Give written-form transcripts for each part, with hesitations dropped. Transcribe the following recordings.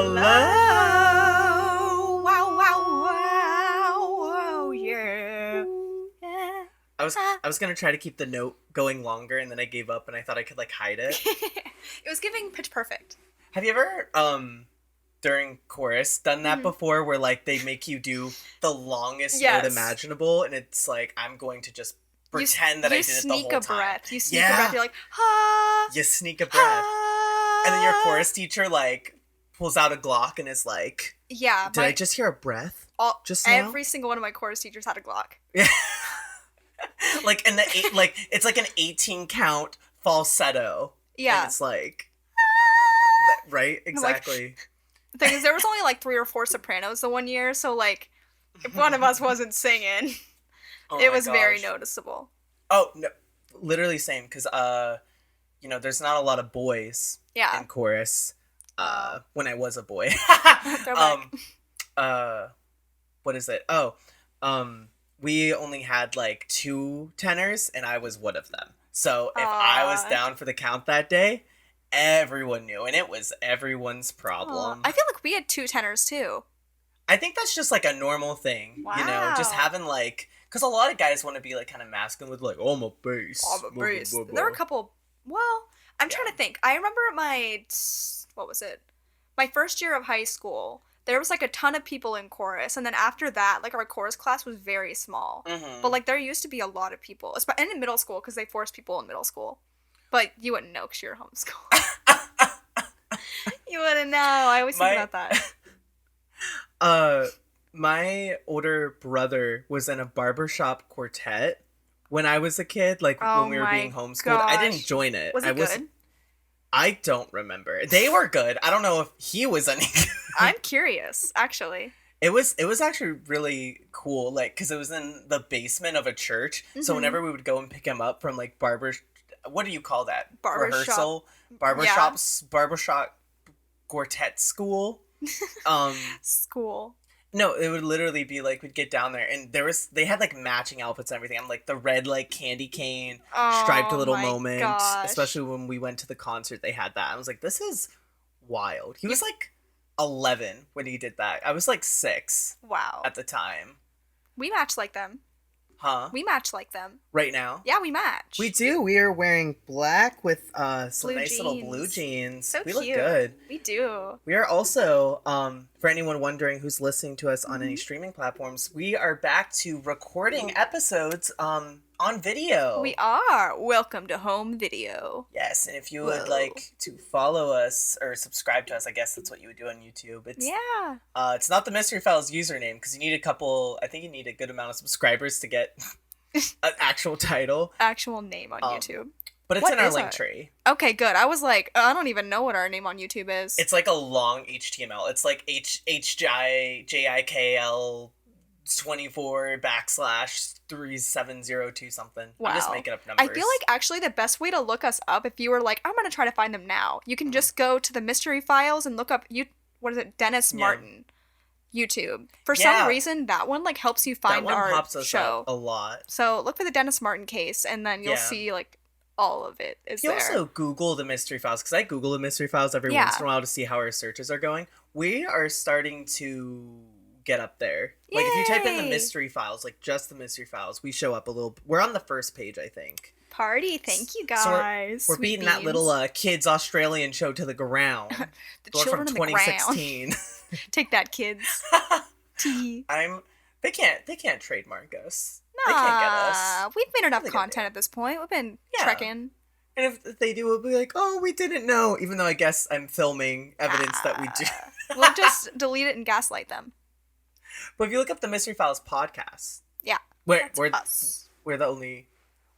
Hello. Wow, wow, wow. Yeah. I was gonna try to keep the note going longer, and then I gave up, and I thought I could hide it. It was giving Pitch Perfect. Have you ever during chorus done that before, where they make you do the longest note imaginable, and it's I'm going to just pretend that I did it the whole time. You sneak a breath. You're like, ha. You sneak a breath, and then your chorus teacher pulls out a Glock and is like, yeah. Did I just hear a breath? Every single one of my chorus teachers had a Glock. Yeah. It's like an 18 count falsetto. Yeah. And it's right? Exactly. The thing is, there was only 3 or 4 sopranos the one year, so if one of us wasn't singing, it was very noticeable. Oh, no. Literally same, because, there's not a lot of boys in chorus. When I was a boy. What is it? We only had 2 tenors, and I was one of them. So if I was down for the count that day, everyone knew, and it was everyone's problem. I feel like we had 2 tenors too. I think that's just a normal thing. Wow. Just having because a lot of guys want to be kind of masculine with oh, I'm a bass. I'm a bass. There were a couple. Well, I'm trying to think. I remember what was it? My first year of high school. There was a ton of people in chorus, and then after that, our chorus class was very small. Mm-hmm. But there used to be a lot of people, and in middle school, because they forced people in middle school. But you wouldn't know because you're homeschooled. You wouldn't know. I always think about that. My older brother was in a barbershop quartet when I was a kid. When we were being homeschooled, gosh. I didn't join it. Was it good? I don't remember. They were good. I don't know if he was any good. I'm curious, actually. It was actually really cool, because it was in the basement of a church. Mm-hmm. So whenever we would go and pick him up from what do you call that? Rehearsal? Barbershop quartet school. School. No, it would literally be we'd get down there, and they had matching outfits and everything. I'm the red candy cane striped little moment. Gosh. Especially when we went to the concert, they had that. I was this is wild. He was 11 when he did that. I was 6. Wow. At the time. We match like them. Huh? We match like them. Right now? Yeah, we match. We do. We are wearing black with some blue nice jeans. little blue jeans. So we cute. Look good. We do. We are also, for anyone wondering who's listening to us on any streaming platforms, we are back to recording episodes on video. We are. Welcome to home video. Yes, and if you would like to follow us or subscribe to us, I guess that's what you would do on YouTube. It's not the Mystery Files username, because you need a good amount of subscribers to get an actual title. Actual name on YouTube. But it's in our link tree. Okay, good. I was I don't even know what our name on YouTube is. It's a long HTML. It's HJIKL 24/3702 something. Wow. I'm just making up numbers. I feel actually the best way to look us up, if you were I'm going to try to find them now, you can just go to the Mystery Files and look up, Dennis Martin YouTube. For some reason, that one helps you find our pops us show. Up a lot. So look for the Dennis Martin case, and then you'll see all of it is there. You also Google the Mystery Files, because I Google the Mystery Files every once in a while to see how our searches are going. We are starting to get up there. Yay! If you type in the Mystery Files, just the Mystery Files, we show up a little. We're on the first page, I think. Party, thank you guys. So we're beating that little kids Australian show to the ground. The children from in the 2016. Take that, kids. They can't trademark us. Nah, they can't get us. We've made enough content at this point. We've been trekking. And if they do, we'll be oh, we didn't know. Even though I guess I'm filming evidence that we do. We'll just delete it and gaslight them. But if you look up the Mystery Files podcast. Yeah. We're the only.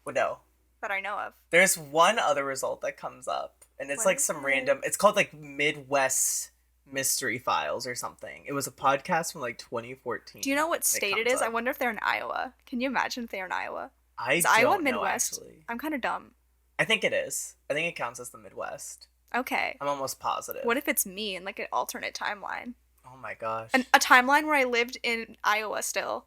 Well, no. That I know of. There's one other result that comes up. And it's some random. It's called Midwest Mystery Files or something. It was a podcast from 2014. Do you know what state it is? I wonder if they're in Iowa. Can you imagine if they're in Iowa? Is Iowa Midwest? Actually. I'm kind of dumb. I think it is. I think it counts as the Midwest. Okay. I'm almost positive. What if it's me in an alternate timeline? Oh my gosh. A timeline where I lived in Iowa still.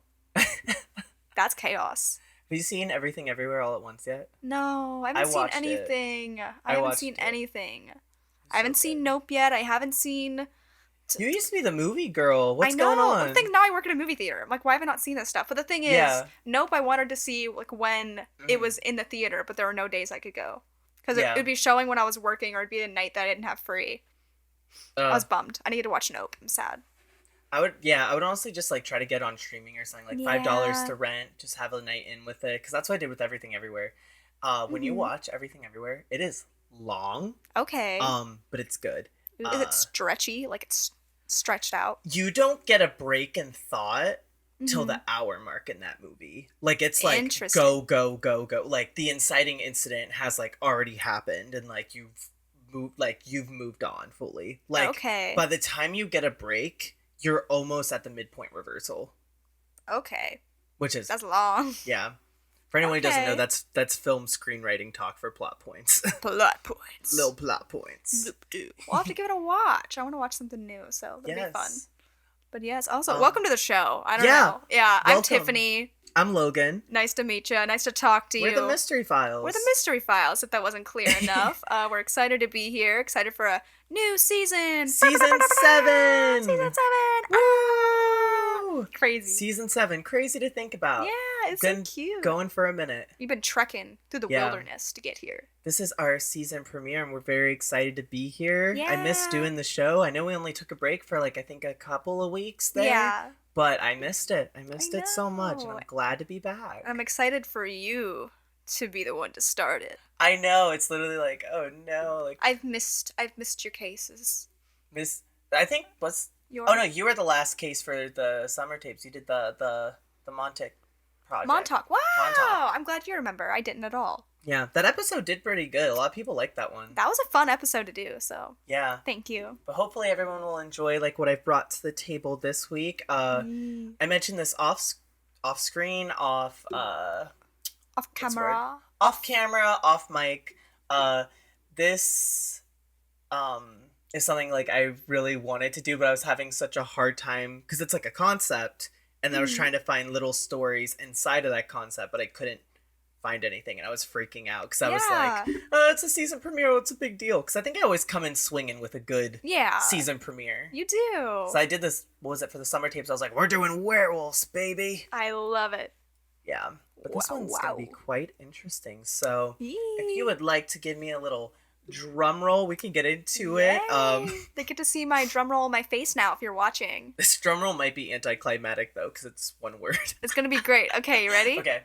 That's chaos. Have you seen Everything Everywhere All at Once yet? No, I haven't seen anything. I haven't seen anything. I haven't seen Nope yet. I haven't seen You used to be the movie girl. I What's know. going on? The thing now I work at a movie theater. I'm like, why have I not seen this stuff? But the thing is, Nope, I wanted to see like when it was in the theater, but there were no days I could go. Because it would be showing when I was working or it'd be a night that I didn't have free. I was bummed. I needed to watch Nope. I'm sad. I would honestly just like try to get on streaming or something, like $5 to rent, just have a night in with it, because that's what I did with Everything Everywhere. When you watch Everything Everywhere, it is long. Okay. But it's good. Is it stretchy? Like it's stretched out? You don't get a break in thought till the hour mark in that movie. Like it's like go, go, go, go. Like the inciting incident has like already happened, and like you've moved on fully. Like by the time you get a break, you're almost at the midpoint reversal. Okay. That's long. Yeah. For anyone who doesn't know, that's film screenwriting talk for plot points. Plot points. Little plot points. We'll have to give it a watch. I want to watch something new, so that'll be fun. But yes, also, welcome to the show. I don't know. Yeah, welcome. I'm Tiffany. I'm Logan. Nice to meet you. Nice to talk to you. We're the Mystery Files. We're the Mystery Files, if that wasn't clear enough. We're excited to be here. Excited for a new season. Season 7! Season 7! Woo! Crazy. Season 7. Crazy to think about. Yeah, it's so cute. Going for a minute. You've been trekking through the wilderness to get here. This is our season premiere, and we're very excited to be here. Yeah. I missed doing the show. I know we only took a break for, like, I think a couple of weeks there. Yeah. But I missed it. I missed it so much, and I'm glad to be back. I'm excited for you to be the one to start it. I know. It's literally like, oh no. Like I've missed your cases. I think oh no, you were the last case for the summer tapes. You did the Montauk project. Montauk. Wow. Montauk. I'm glad you remember. I didn't at all. Yeah, that episode did pretty good. A lot of people liked that one. That was a fun episode to do, so. Yeah. Thank you. But hopefully everyone will enjoy like what I've brought to the table this week. I mentioned this off screen, off camera. Off camera, off mic. This is something like I really wanted to do, but I was having such a hard time because it's like a concept, and I was trying to find little stories inside of that concept, but I couldn't find anything, and I was freaking out because I was like, it's a season premiere, what's a big deal? Because I think I always come in swinging with a good season premiere. You do. So I did this, what was it, for the summer tapes? I was like, we're doing werewolves, baby. I love it. Yeah. But this one's going to be quite interesting. So if you would like to give me a little drum roll, we can get into it. They get to see my drum roll on my face now if you're watching. This drum roll might be anticlimactic, though, because it's one word. It's going to be great. Okay, you ready? Okay.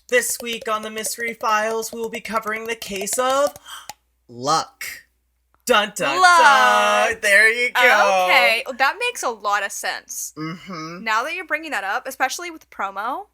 This week on the Mystery Files, we will be covering the case of luck. Dun dun dun! There you go. Okay, well, that makes a lot of sense. Mm-hmm. Now that you're bringing that up, especially with the promo.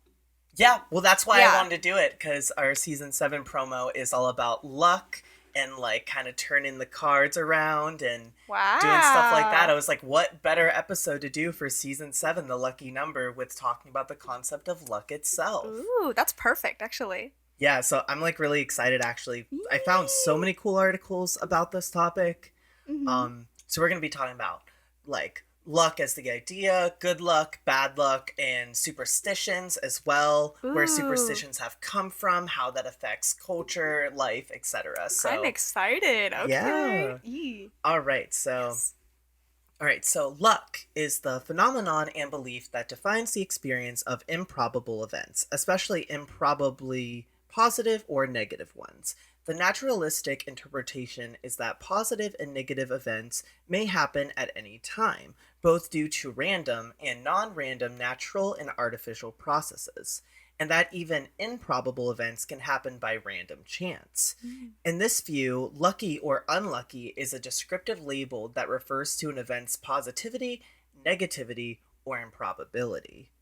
Yeah, well, that's why I wanted to do it, because our season 7 promo is all about luck and like kind of turning the cards around and doing stuff like that. I was like, what better episode to do for season 7, the lucky number, with talking about the concept of luck itself. Ooh, that's perfect, actually. Yeah, so I'm like really excited, actually. I found so many cool articles about this topic. Mm-hmm. So we're going to be talking about like luck as the idea, good luck, bad luck, and superstitions as well. Ooh. Where superstitions have come from, how that affects culture, life, etc. So I'm excited. Okay. Yeah. All right. So luck is the phenomenon and belief that defines the experience of improbable events, especially improbably positive or negative ones. The naturalistic interpretation is that positive and negative events may happen at any time, both due to random and non-random natural and artificial processes, and that even improbable events can happen by random chance. In this view, lucky or unlucky is a descriptive label that refers to an event's positivity, negativity, or improbability.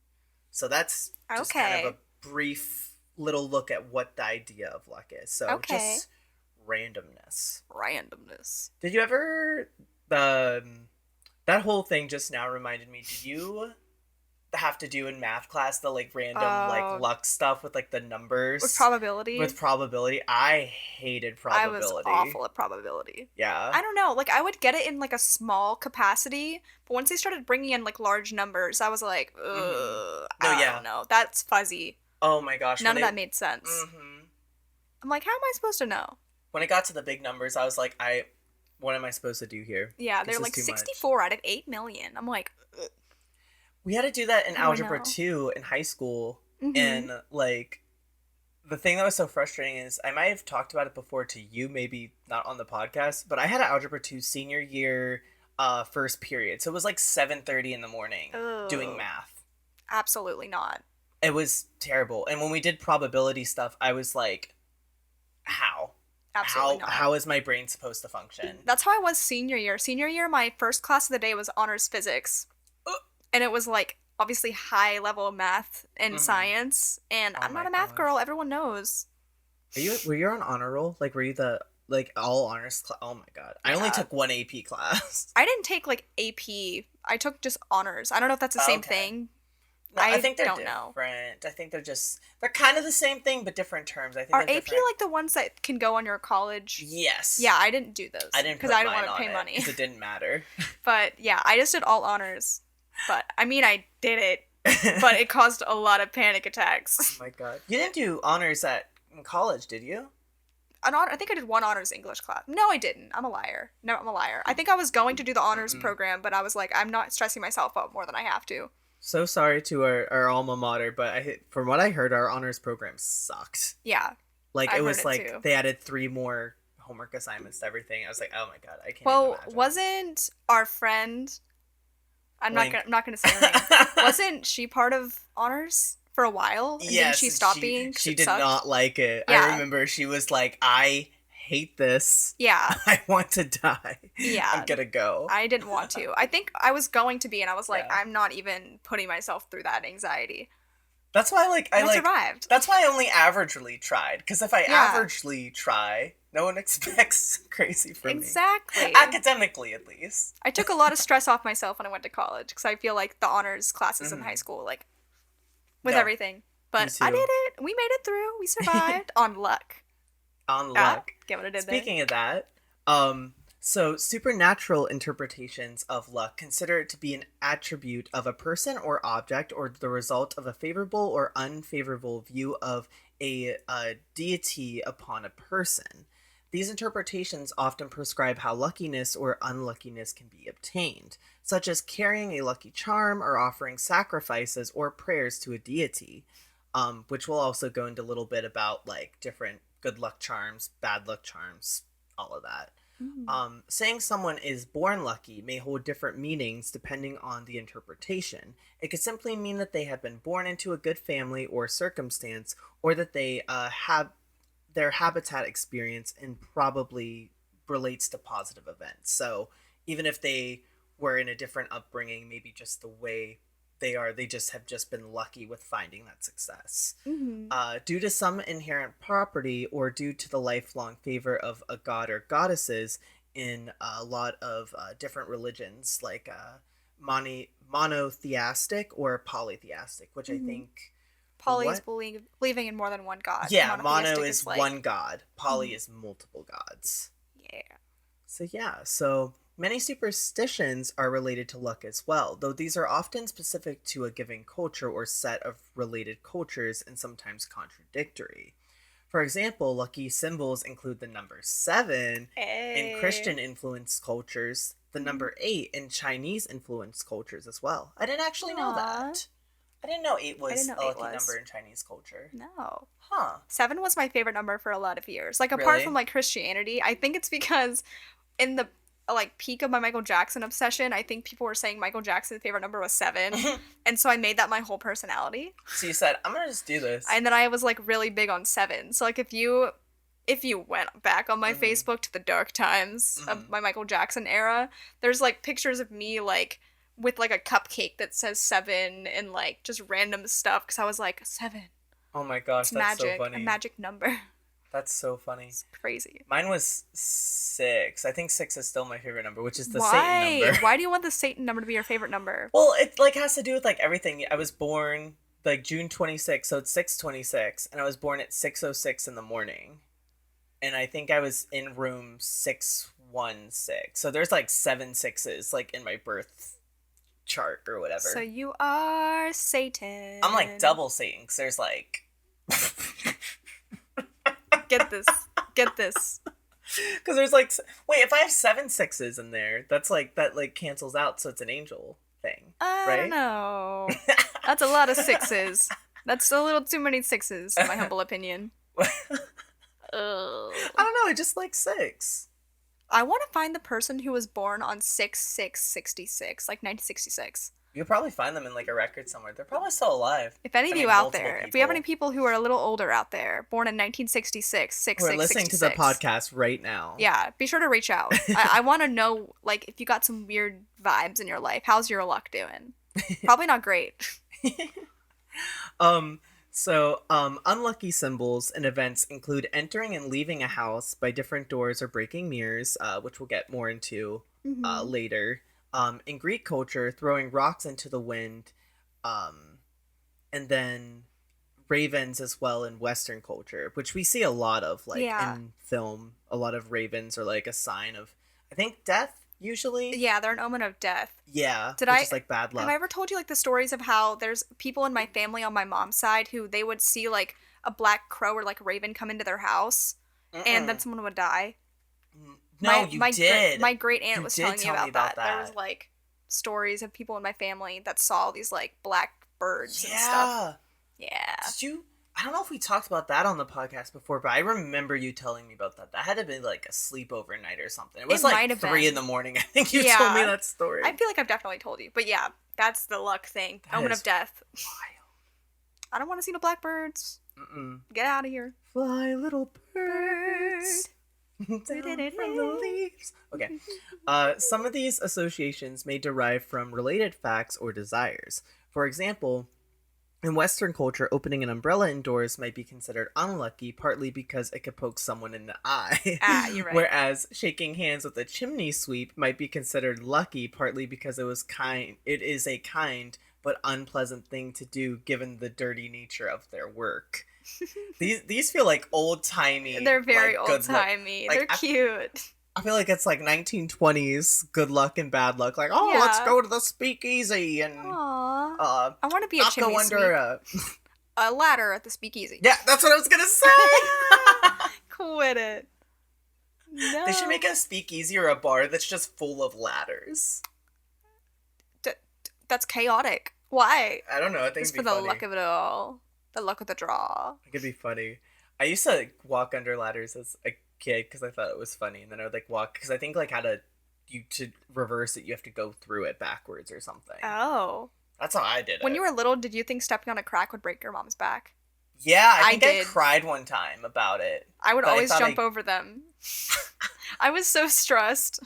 So that's just kind of a brief little look at what the idea of luck is. So just randomness. Did you ever that whole thing just now reminded me, did you have to do in math class the like random like luck stuff with like the numbers with probability? I hated probability. I was awful at probability. Yeah, I don't know, like I would get it in like a small capacity, but once they started bringing in like large numbers, I was like, I don't know, that's fuzzy. Oh my gosh. None of that made sense. I'm like, how am I supposed to know? When it got to the big numbers, I was like, I what am I supposed to do here? Yeah, they're like 64 out of 8 million. I'm like, ugh. We had to do that in Algebra 2 in high school. And, like, the thing that was so frustrating is, I might have talked about it before to you, maybe not on the podcast, but I had an Algebra 2 senior year first period. So it was like 7:30 in the morning doing math. Absolutely not. It was terrible. And when we did probability stuff, I was like, how? Absolutely not. How is my brain supposed to function? That's how I was senior year. Senior year, my first class of the day was honors physics. And it was like, obviously high level math and science. And I'm not a math girl. Everyone knows. Were you on honor roll? Like, were you the, like, all honors class? Oh my god. I only took one AP class. I didn't take, like, AP. I took just honors. I don't know if that's the same thing. No, I think they're different. I think they're kind of the same thing, but different terms. I think are AP like the ones that can go on your college? Yes. Yeah, I didn't do those. I didn't because I didn't want to pay money. Because it didn't matter. But yeah, I just did all honors. But I mean, I did it, but it caused a lot of panic attacks. Oh my god! You didn't do honors in college, did you? I think I did one honors English class. No, I didn't. I'm a liar. No, I'm a liar. I think I was going to do the honors program, but I was like, I'm not stressing myself out more than I have to. So sorry to our alma mater, but from what I heard, our honors program sucked. Yeah. Like, it was like too. They added 3 more homework assignments to everything. I was like, oh my god, I can't even imagine. Wasn't our friend... I'm not gonna say her name. Wasn't she part of honors for a while? And yes. Didn't she stop being? She did not like it. Yeah. I remember she was like, I hate this. Yeah. I want to die. Yeah. I'm gonna go. I didn't want to. I think I was going to be, and I was like, I'm not even putting myself through that anxiety. That's why, like, I survived. That's why I only averagely tried. Because if I averagely try, no one expects crazy from me. Exactly. Academically, at least. I took a lot of stress off myself when I went to college. Because I feel like the honors classes in high school, like, with everything. But I did it. We made it through. We survived. On luck. On luck. Get what I did Speaking of that, so supernatural interpretations of luck consider it to be an attribute of a person or object or the result of a favorable or unfavorable view of a deity upon a person. These interpretations often prescribe how luckiness or unluckiness can be obtained, such as carrying a lucky charm or offering sacrifices or prayers to a deity, which we'll also go into a little bit about, like, different good luck charms, bad luck charms, all of that. Saying someone is born lucky may hold different meanings depending on the interpretation. It could simply mean that they have been born into a good family or circumstance, or that they have their habitat experience and probably relates to positive events. So even if they were in a different upbringing, maybe just the way they have just been lucky with finding that success. Due to some inherent property or due to the lifelong favor of a god or goddesses in a lot of different religions, like monotheistic or polytheistic, which I think... Poly is believing in more than one god. Yeah, mono is one god. Poly is multiple gods. Yeah. So many superstitions are related to luck as well, though these are often specific to a given culture or set of related cultures and sometimes contradictory. For example, lucky symbols include the number 7 in Christian-influenced cultures, the number 8 in Chinese-influenced cultures as well. I didn't actually know that. I didn't know 8 was a lucky number in Chinese culture. No. Huh. 7 was my favorite number for a lot of years. Like, apart from, like, Christianity, I think it's because in the, like, peak of my Michael Jackson obsession, I think people were saying Michael Jackson's favorite number was 7. And so I made that my whole personality. So you said, I'm gonna just do this. And then I was, like, really big on 7. So, like, if you went back on my Facebook to the dark times of my Michael Jackson era, there's, like, pictures of me, like, with, like, a cupcake that says 7 and, like, just random stuff, because I was like, 7. Oh my gosh, it's that's magic, so funny. A magic number. That's so funny. It's crazy. Mine was 6. I think 6 is still my favorite number, which is the Satan number. Why do you want the Satan number to be your favorite number? Well, it, like, has to do with, like, everything. I was born, like, June 26th, so it's 6/26, and I was born at 6:06 in the morning. And I think I was in room 616. So there's, like, 7 6s, like, in my birth chart or whatever. So you are Satan. I'm like double Satan, because there's like get this Because there's like, wait, if I have 7 sixes in there, that's like, that like cancels out, so it's an angel thing, I don't right? know. That's a lot of 6s. That's a little too many 6s, in my humble opinion. I don't know, I just like 6. I want to find the person who was born on 6/6/66, like 1966. You'll probably find them in like a record somewhere. They're probably still alive. If any of you out there, if we have any people who are a little older out there, born in 1966, 6/6/66, who are listening to the podcast right now, yeah, be sure to reach out. I want to know, like, if you got some weird vibes in your life, how's your luck doing? Probably not great. Unlucky symbols and events include entering and leaving a house by different doors or breaking mirrors, which we'll get more into later. In Greek culture, throwing rocks into the wind, and then ravens as well in Western culture, which we see a lot of, like, in film. A lot of ravens are like a sign of, I think, death. Usually, yeah, they're an omen of death. Yeah, which is like bad luck. Have I ever told you like the stories of how there's people in my family on my mom's side who they would see like a black crow or like raven come into their house, and then someone would die? No, you did. My great aunt was telling me about that. There was like stories of people in my family that saw these like black birds and stuff. Yeah. Did you? I don't know if we talked about that on the podcast before, but I remember you telling me about that. That had to be like a sleepover night or something. It was like 3 a.m. I think you told me that story. I feel like I've definitely told you. But yeah, that's the luck thing. Omen of death. Wild. I don't want to see no blackbirds. Get out of here. Fly, little birds. Down from the leaves. Okay. Some of these associations may derive from related facts or desires. For example, in Western culture, opening an umbrella indoors might be considered unlucky, partly because it could poke someone in the eye. You're right. Whereas shaking hands with a chimney sweep might be considered lucky, partly because it is a kind but unpleasant thing to do given the dirty nature of their work. These feel like old-timey. They're very like, old-timey. They're cute. I feel like it's like 1920s good luck and bad luck. Like, let's go to the speakeasy and I want to be a chimney sweep. A ladder at the speakeasy. Yeah, that's what I was gonna say. Quit it. No. They should make a speakeasy or a bar that's just full of ladders. That's chaotic. Why? I don't know. I think it's for the luck of it all. The luck of the draw. It could be funny. I used to like, walk under ladders as a kid because I thought it was funny, and then I would like walk because I think like to reverse it you have to go through it backwards or something. Oh, that's how I did it. When you were little, did you think stepping on a crack would break your mom's back? Yeah, I think I cried one time about it. I would always jump over them. I was so stressed.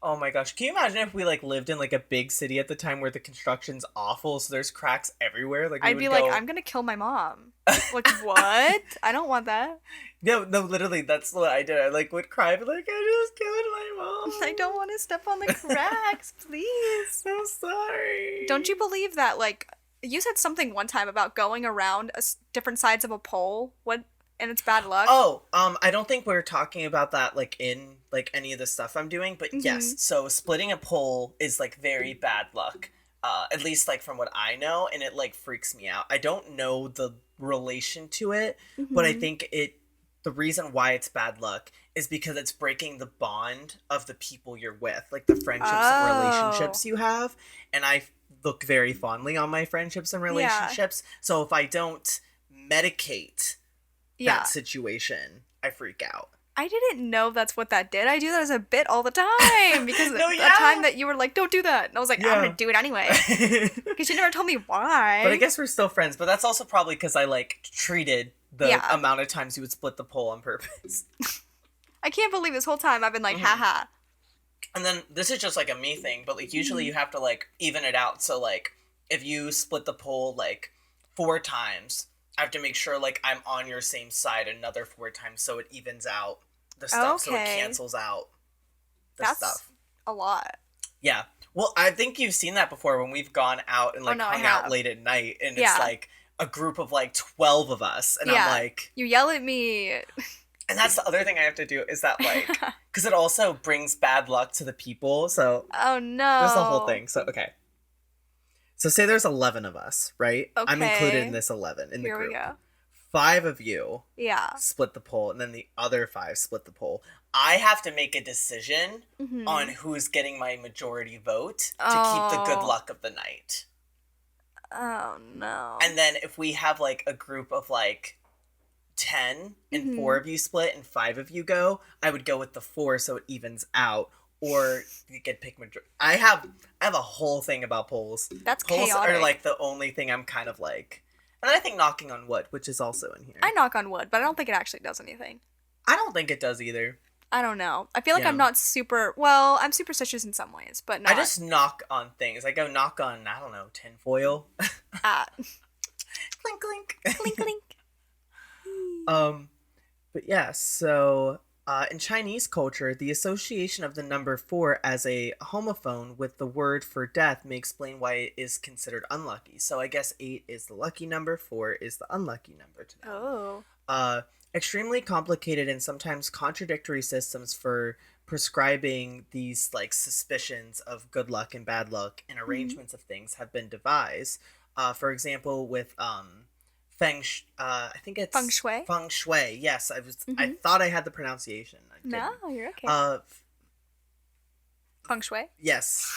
Oh my gosh, can you imagine if we like lived in like a big city at the time where the construction's awful, so there's cracks everywhere? Like I'd be like, I'm gonna kill my mom. Like, what? I don't want that. No, literally, that's what I did. I like would cry, but like, I just killed my mom. I don't want to step on the cracks, please. I'm sorry. Don't you believe that? Like, you said something one time about going around different sides of a pole. What? And it's bad luck. Oh, I don't think we're talking about that like in like any of the stuff I'm doing, but yes. So splitting a pole is like very bad luck. At least like from what I know, and it like freaks me out. I don't know the relation to it, but I think the reason why it's bad luck is because it's breaking the bond of the people you're with, like the friendships and relationships you have. And I look very fondly on my friendships and relationships. So if I don't medicate that situation, I freak out. I didn't know that's what that did. I do that as a bit all the time because the time that you were like, don't do that. And I was like, I'm going to do it anyway. Because you never told me why. But I guess we're still friends. But that's also probably because I like treated the amount of times you would split the pole on purpose. I can't believe this whole time I've been like, haha. And then this is just like a me thing, but like usually you have to like even it out. So like if you split the pole like 4 times, I have to make sure like I'm on your same side another 4 times so it evens out the stuff, so it cancels out the stuff. That's a lot. Yeah. Well, I think you've seen that before when we've gone out and like hung out late at night, and it's like a group of like 12 of us, and I'm like, you yell at me. And that's the other thing I have to do is that like, because it also brings bad luck to the people. So oh no, there's the whole thing. So okay. So say there's 11 of us, right? Okay. I'm included in this 11 in the group. Here we go. 5 of you Yeah. split the poll, and then the other 5 split the poll. I have to make a decision on who's getting my majority vote to keep the good luck of the night. Oh, no. And then if we have, like, a group of, like, 10 and 4 of you split and 5 of you go, I would go with the 4 so it evens out. Or you get pick majority. I have a whole thing about polls. That's polls chaotic. are like the only thing I'm kind of like, and I think knocking on wood, which is also in here. I knock on wood, but I don't think it actually does anything. I don't think it does either. I don't know. I feel like I'm not super. Well, I'm superstitious in some ways, but not. I just knock on things. I go knock on, I don't know, tinfoil. Clink clink. Clink clink. But yeah, so. In Chinese culture, the association of the number 4 as a homophone with the word for death may explain why it is considered unlucky. So I guess 8 is the lucky number, 4 is the unlucky number to them. Oh. Extremely complicated and sometimes contradictory systems for prescribing these like suspicions of good luck and bad luck and arrangements of things have been devised. For example, with I think it's feng shui. Feng shui. Yes, I thought I had the pronunciation. No, you're okay. Feng shui. Yes,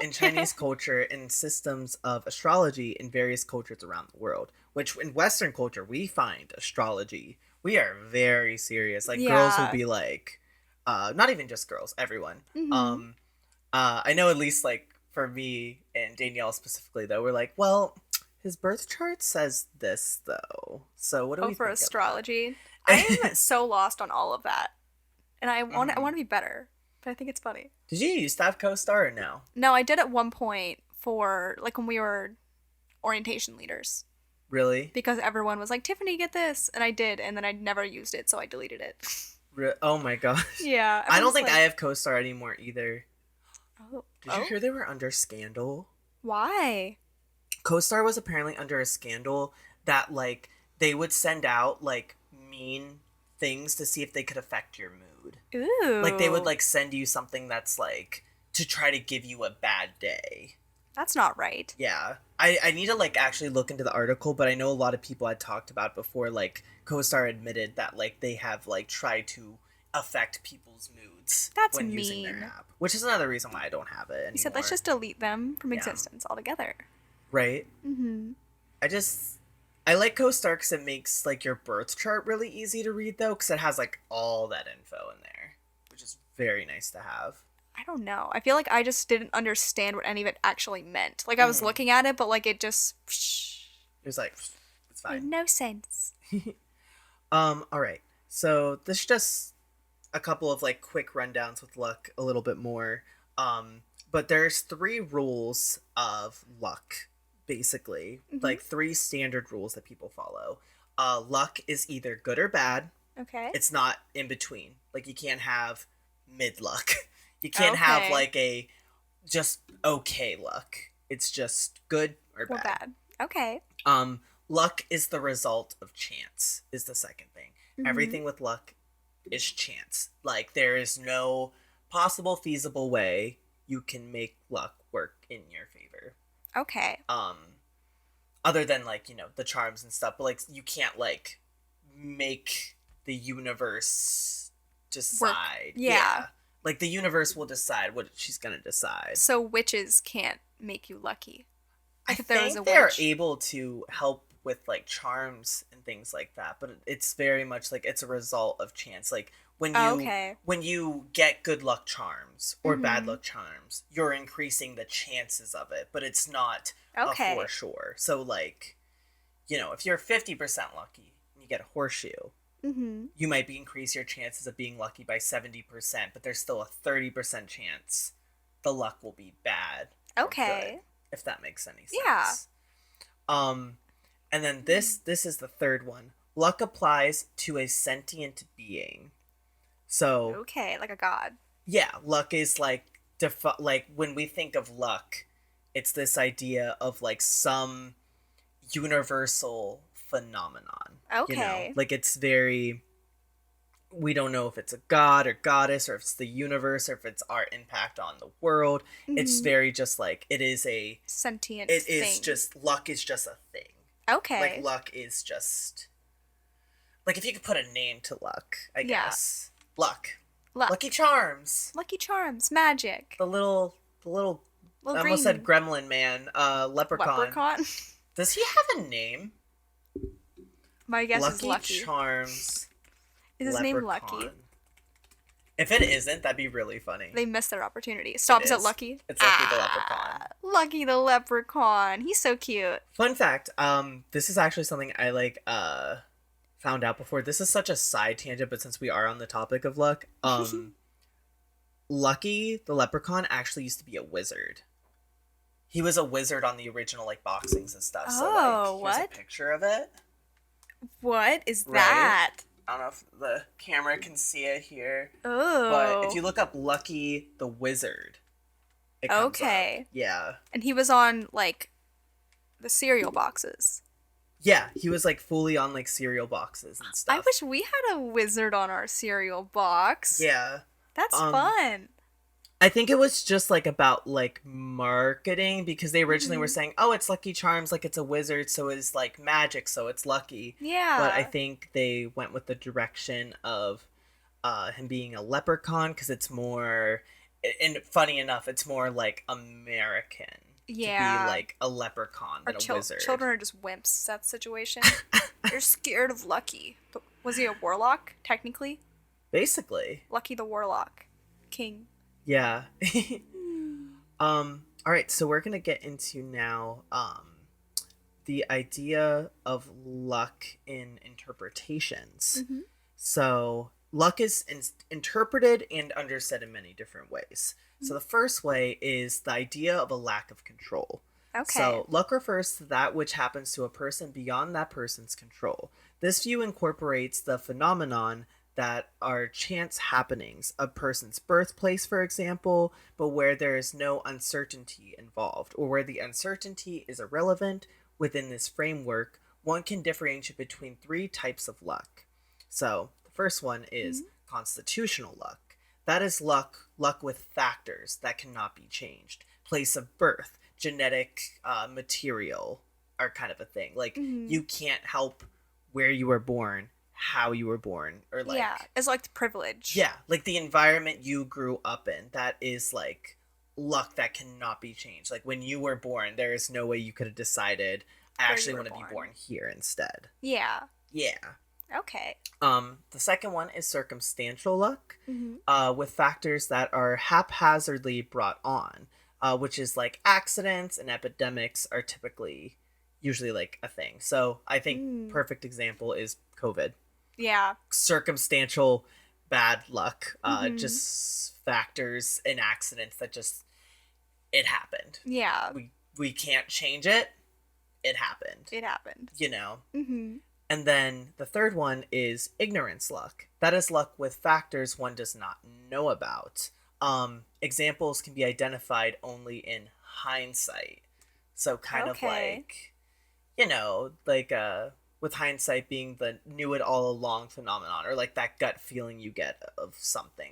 in Chinese culture and systems of astrology in various cultures around the world. Which in Western culture we find astrology. We are very serious. Like girls will be like, not even just girls, everyone. I know at least like for me and Danielle specifically though, we're like, well. His birth chart says this, though. So what do we think for astrology? I'm so lost on all of that. And I want to be better. But I think it's funny. Did you used to have CoStar or no? No, I did at one point for, like, when we were orientation leaders. Really? Because everyone was like, Tiffany, get this. And I did. And then I never used it, so I deleted it. Oh, my gosh. Yeah. I don't think I have CoStar anymore, either. Oh. Did you hear they were under scandal? Why? CoStar was apparently under a scandal that, like, they would send out, like, mean things to see if they could affect your mood. Ooh. Like, they would, like, send you something that's, like, to try to give you a bad day. That's not right. Yeah. I need to, like, actually look into the article, but I know a lot of people had talked about before, like, CoStar admitted that, like, they have, like, tried to affect people's moods when using their app. Which is another reason why I don't have it anymore. He said, let's just delete them from existence altogether. Right? I like CoStar because it makes, like, your birth chart really easy to read, though, because it has, like, all that info in there, which is very nice to have. I don't know. I feel like I just didn't understand what any of it actually meant. Like, I was looking at it, but, like, it just... It was like, it's fine. Made no sense. Alright. So, this is just a couple of, like, quick rundowns with luck a little bit more. But there's 3 rules of luck. Basically, like 3 standard rules that people follow. Luck is either good or bad. Okay. It's not in between. Like, you can't have mid luck. You can't have like a just okay luck. It's just good or bad. Or bad. Okay. Luck is the result of chance. Is the second thing. Everything with luck is chance. Like, there is no possible feasible way you can make luck work in your favor. Okay. Other than, like, you know, the charms and stuff, but, like, you can't, like, make the universe decide. Yeah. Like, the universe will decide what she's gonna decide. So witches can't make you lucky. Like, I think they're able to help with, like, charms and things like that, but it's very much, like, it's a result of chance. Like, when you get good luck charms or bad luck charms, you're increasing the chances of it, but it's not a for sure. So, like, you know, if you're 50% lucky and you get a horseshoe, you might increase your chances of being lucky by 70%, but there's still a 30% chance the luck will be bad. Okay. Good, if that makes any sense. Yeah. And then this is the third one. Luck applies to a sentient being. So okay, like a god. Yeah, luck is like like when we think of luck, it's this idea of like some universal phenomenon. Okay. You know? Like, it's very, we don't know if it's a god or goddess or if it's the universe or if it's our impact on the world. It's very just like, it is a sentient thing. It is just, luck is just a thing. Okay. Like, luck is just Like, if you could put a name to luck, I guess. Luck. Luck. Lucky Charms. Lucky Charms. Magic. The little Little I almost green said gremlin man. Leprechaun. leprechaun. Does he have a name? My guess is Lucky. Lucky Charms. Is his name Lucky? If it isn't, that'd be really funny. They missed their opportunity. Stop, is it Lucky? It's Lucky the Leprechaun. Lucky the Leprechaun. He's so cute. Fun fact, this is actually something I found out before. This is such a side tangent, but since we are on the topic of luck, Lucky the Leprechaun actually used to be a wizard. He was a wizard on the original boxings and stuff. Oh, so here's a picture of it. What is that? I don't know if the camera can see it here. Oh. But if you look up Lucky the Wizard, it comes up. Yeah. And he was on, the cereal boxes. Yeah, he was, fully on, cereal boxes and stuff. I wish we had a wizard on our cereal box. Yeah. That's fun. I think it was just, about, marketing, because they originally were saying, oh, it's Lucky Charms, it's a wizard, so it's, magic, so it's lucky. Yeah. But I think they went with the direction of him being a leprechaun, because it's more, and funny enough, it's more, American. Yeah. To be, a leprechaun than a wizard. Children are just wimps, that situation. You're scared of Lucky. Was he a warlock, technically? Basically. Lucky the Warlock. King. Yeah. All right, so we're going to get into now the idea of luck in interpretations. Mm-hmm. So, luck is interpreted and understood in many different ways. Mm-hmm. So, the first way is the idea of a lack of control. Okay. So, luck refers to that which happens to a person beyond that person's control. This view incorporates the phenomenon that are chance happenings, a person's birthplace, for example, but where there is no uncertainty involved, or where the uncertainty is irrelevant. Within this framework, one can differentiate between three types of luck. So, the first one is constitutional luck. That is luck with factors that cannot be changed. Place of birth, genetic material are kind of a thing. You can't help where you were born, how you were born, or it's the privilege. Yeah, the environment you grew up in, that is luck that cannot be changed. When you were born, there is no way you could have decided I actually want to be born here instead. Yeah. Okay. The second one is circumstantial luck, with factors that are haphazardly brought on, which is accidents and epidemics are usually a thing. So I think perfect example is COVID. Yeah. Circumstantial bad luck, just factors and accidents that just, it happened. Yeah. We can't change it. It happened. Mm-hmm. And then the third one is ignorance luck. That is luck with factors one does not know about. Examples can be identified only in hindsight. So kind of with hindsight being the knew it all along phenomenon, or that gut feeling you get of something.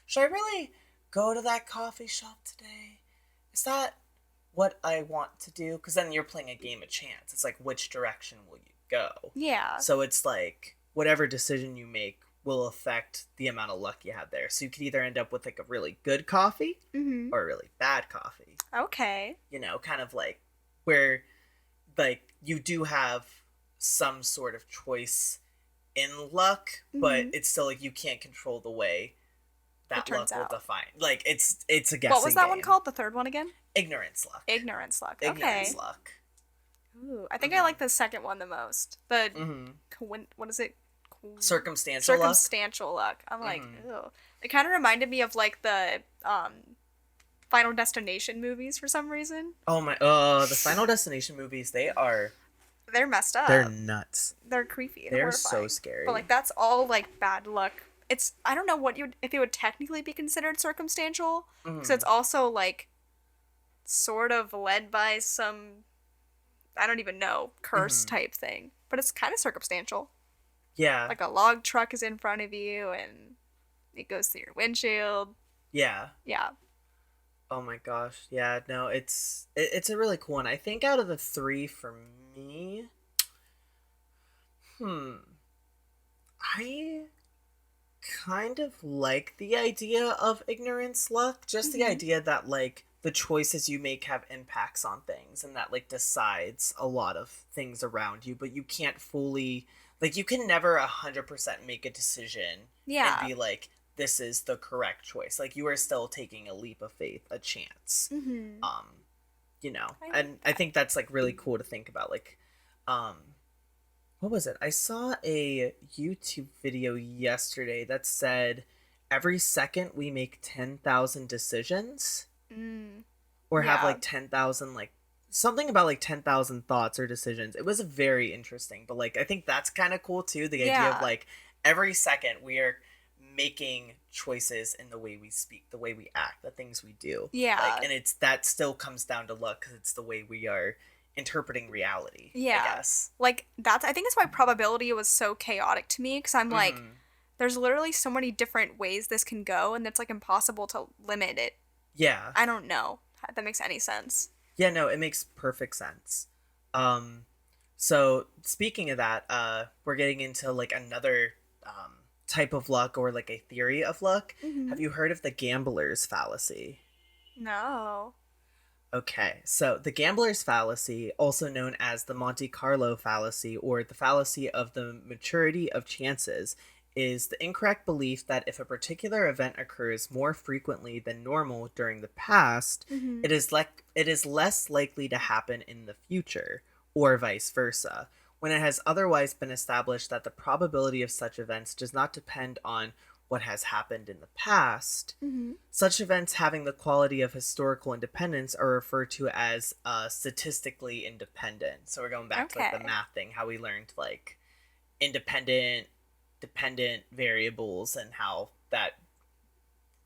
Should I really go to that coffee shop today? Is that what I want to do? Because then you're playing a game of chance. It's which direction will you go? Yeah. So it's whatever decision you make will affect the amount of luck you have there. So you could either end up with a really good coffee or a really bad coffee. Okay. Kind of where you do have some sort of choice in luck, but it's still you can't control the way that luck will define. It's a guessing What was that game. one called? The third one again? Ignorance luck. Ignorance luck. Ignorance luck. Ooh, I think I like the second one the most. The what is it? Circumstantial luck. I'm ew. It kind of reminded me of the Final Destination movies for some reason. Oh my! The Final Destination movies, they're messed up. They're nuts. They're creepy. They're so scary. But that's all bad luck. It's, I don't know if it would technically be considered circumstantial, because it's also sort of led by some, I don't even know, curse type thing. But it's kind of circumstantial. Yeah. A log truck is in front of you and it goes through your windshield. Yeah. Yeah. Oh my gosh. Yeah, no, it's a really cool one. I think out of the three for me, I kind of like the idea of ignorance luck. Just the Mm-hmm. idea that, like, the choices you make have impacts on things and that, like, decides a lot of things around you, but you can't fully, like, you can never 100% make a decision and Yeah. be like, this is the correct choice. Like, you are still taking a leap of faith, a chance. Mm-hmm. Um, I like and I that. think that's, like, really cool to think about. Like, um, what was it? I saw a YouTube video yesterday that said every second we make 10,000 decisions Mm. or have Yeah. like 10,000, like something about like 10,000 thoughts or decisions. It was very interesting, but like I think that's kind of cool too, the idea of Yeah. like every second we are making choices in the way we speak, the way we act, the things we do. Like, Yeah. and it's that still comes down to luck cuz it's the way we are interpreting reality, I Yeah. guess. Like that's I think that's why probability was so chaotic to me because I'm like Mhm. there's literally so many different ways this can go and it's like impossible to limit it. Yeah. I don't know if that makes any sense. Yeah, no, it makes perfect sense. Um, so speaking of that, we're getting into like another type of luck or like a theory of luck. Have Mhm. you heard of the gambler's fallacy? No. Okay, so the gambler's fallacy, also known as the Monte Carlo fallacy or the fallacy of the maturity of chances, is the incorrect belief that if a particular event occurs more frequently than normal during the past, Mhm. it is less likely to happen in the future, or vice versa, when it has otherwise been established that the probability of such events does not depend on what has happened in the past. Mhm. Such events having the quality of historical independence are referred to as statistically independent. So we're going back to like the Okay. math thing, how we learned like independent, dependent variables and how that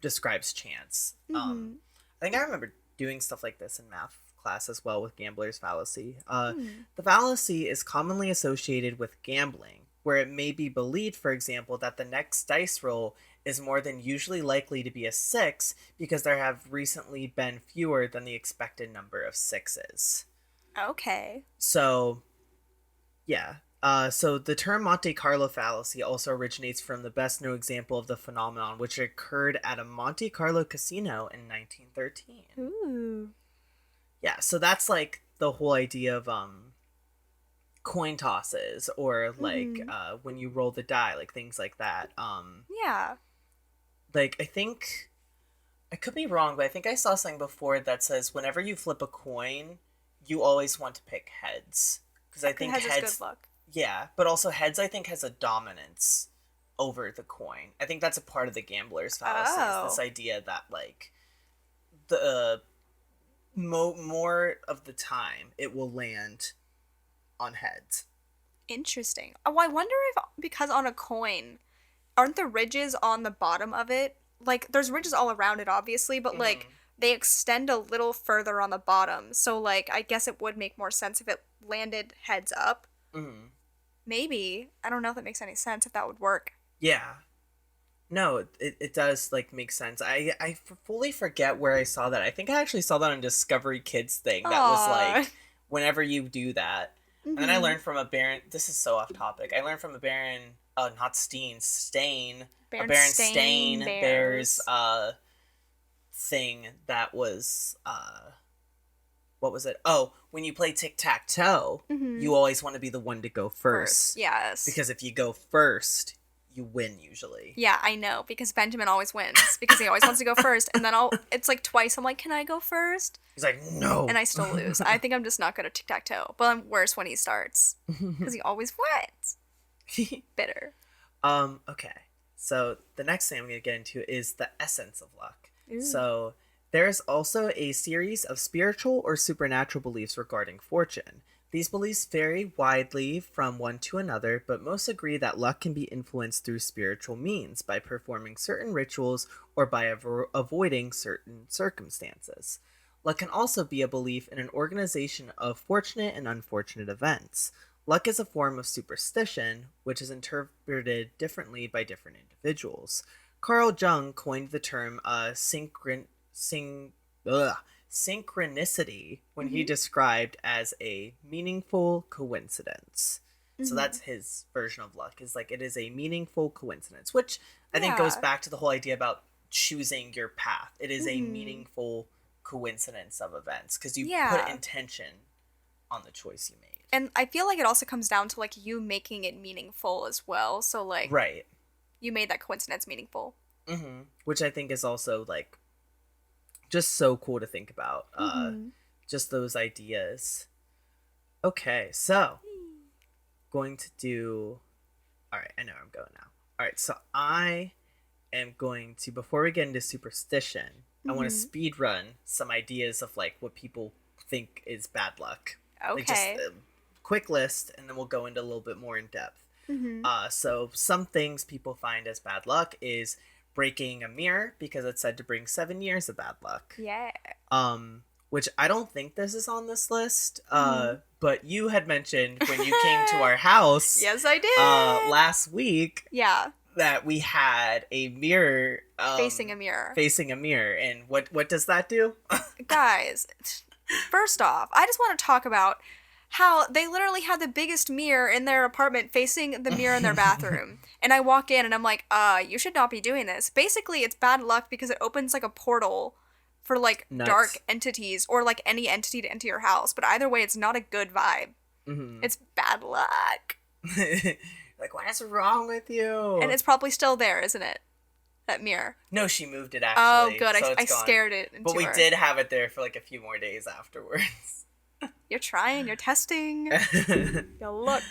describes chance. Mhm. I think I remember doing stuff like this in math class as well with gambler's fallacy. Hmm. The fallacy is commonly associated with gambling, where it may be believed, for example, that the next dice roll is more than usually likely to be a six because there have recently been fewer than the expected number of sixes. Okay. So, yeah. So the term Monte Carlo fallacy also originates from the best known example of the phenomenon, which occurred at a Monte Carlo casino in 1913. Ooh. Yeah, so that's like the whole idea of coin tosses or like Mhm. when you roll the die, like things like that. Yeah. Like I think I could be wrong, but I think I saw something before that says whenever you flip a coin, you always want to pick heads because Yeah, I 'cause it think has this good heads, luck. yeah, but also heads I think has a dominance over the coin. I think that's a part of the gambler's fallacy is this Oh. idea that like the more of the time it will land on heads. Interesting. Oh, I wonder if because on a coin, aren't the ridges on the bottom of it? Like there's ridges all around it obviously, but like Mm-hmm. they extend a little further on the bottom. So like I guess it would make more sense if it landed heads up. Mm-hmm. Maybe. I don't know if that makes any sense if that would work. Yeah. No, it does like make sense. Fully forget where I saw that. I think I actually saw that on Discovery Kids thing that was Aww. like whenever you do that. And then I Mhm. learned from a Baron, this is so off topic. I learned from a Baron, not Steen, Stain, a Baron Berenstain Stain Bears Bears. thing that was what was it? Oh, when you play tic-tac-toe, Mhm. you always want to be the one to go First. first Yes. because if you go first, you win usually. Yeah, I know because Benjamin always wins because he always wants to go first, and then it's like twice. I'm like, can I go first? He's like, And no. I still lose. I think I'm just not good at tic tac toe, but I'm worse when he starts because he always wins. Bitter. Okay. So the next thing I'm going to get into is the essence of luck. Ooh. So there's also a series of spiritual or supernatural beliefs regarding fortune. These beliefs vary widely from one to another, but most agree that luck can be influenced through spiritual means by performing certain rituals or by avoiding certain circumstances. Luck can also be a belief in an organization of fortunate and unfortunate events. Luck is a form of superstition, which is interpreted differently by different individuals. Carl Jung coined the term ugh, synchronicity when he Mhm. described as a meaningful coincidence. So that's his version of luck, is like it is a meaningful coincidence, which I think goes back to the whole idea about choosing your path. It is a meaningful coincidence of events because you put intention on the choice you made. And I feel like it also comes down to like you making it meaningful as well. So like you made that coincidence meaningful. Which I think is also like just so cool to think about. Just those ideas. Okay, so going to do... Alright, I know where I'm going now. Alright, so I am going to, before we get into superstition, I want to speed run some ideas of like what people think is bad luck. Okay. Like just a quick list, and then we'll go into a little bit more in depth. So some things people find as bad luck is breaking a mirror because it's said to bring 7 years of bad luck. Yeah. Which I don't think this is on this list. But you had mentioned when you came to our house. Yes, I did. Last week. Yeah. That we had a mirror. Facing a mirror. Facing a mirror. And what does that do? Guys, first off, I just want to talk about how they literally had the biggest mirror in their apartment facing the mirror in their bathroom. And I walk in and I'm like, you should not be doing this. Basically, it's bad luck because it opens like a portal for like dark entities or like any entity to enter your house. But either way, it's not a good vibe. It's bad luck. Like, what is wrong with you? And it's probably still there, isn't it? That mirror. No, she moved it actually. Oh, good. So I scared it into But we her. did have it there for like a few more days afterwards. You're trying. You're testing. You'll look.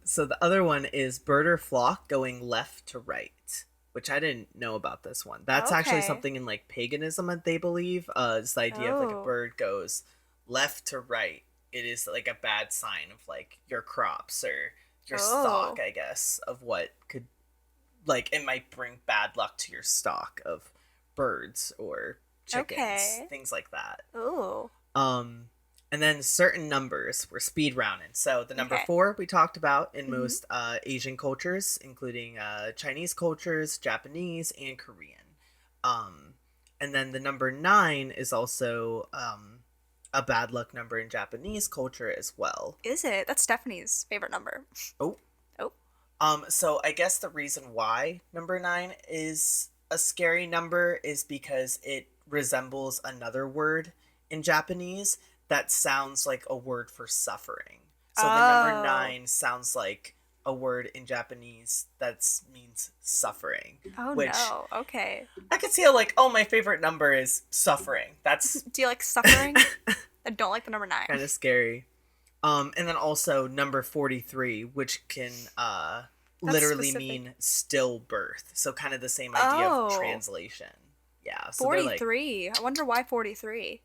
So the other one is bird or flock going left to right, which I didn't know about this one. That's actually something in like paganism that they believe. It's the idea of like a bird goes left to right. It is like a bad sign of like your crops or your stock, I guess, of what could, like, it might bring bad luck to your stock of birds or chickens, things like that. Oh. And then certain numbers we're speed rounding. So the number 4 we talked about in most Asian cultures, including Chinese cultures, Japanese, and Korean. And then the number 9 is also a bad luck number in Japanese culture as well. Is it? That's Stephanie's favorite number. Oh. So I guess the reason why number 9 is a scary number is because it resembles another word in Japanese that sounds like a word for suffering. So the number 9 sounds like a word in Japanese that means suffering. Oh, no. Okay. I could see how, like, my favorite number is suffering. That's... Do you like suffering? I don't like the number 9. Kind of scary. And then also number 43, which can literally mean stillbirth. So kind of the same idea of translation. Yeah. So 43. I wonder why 43.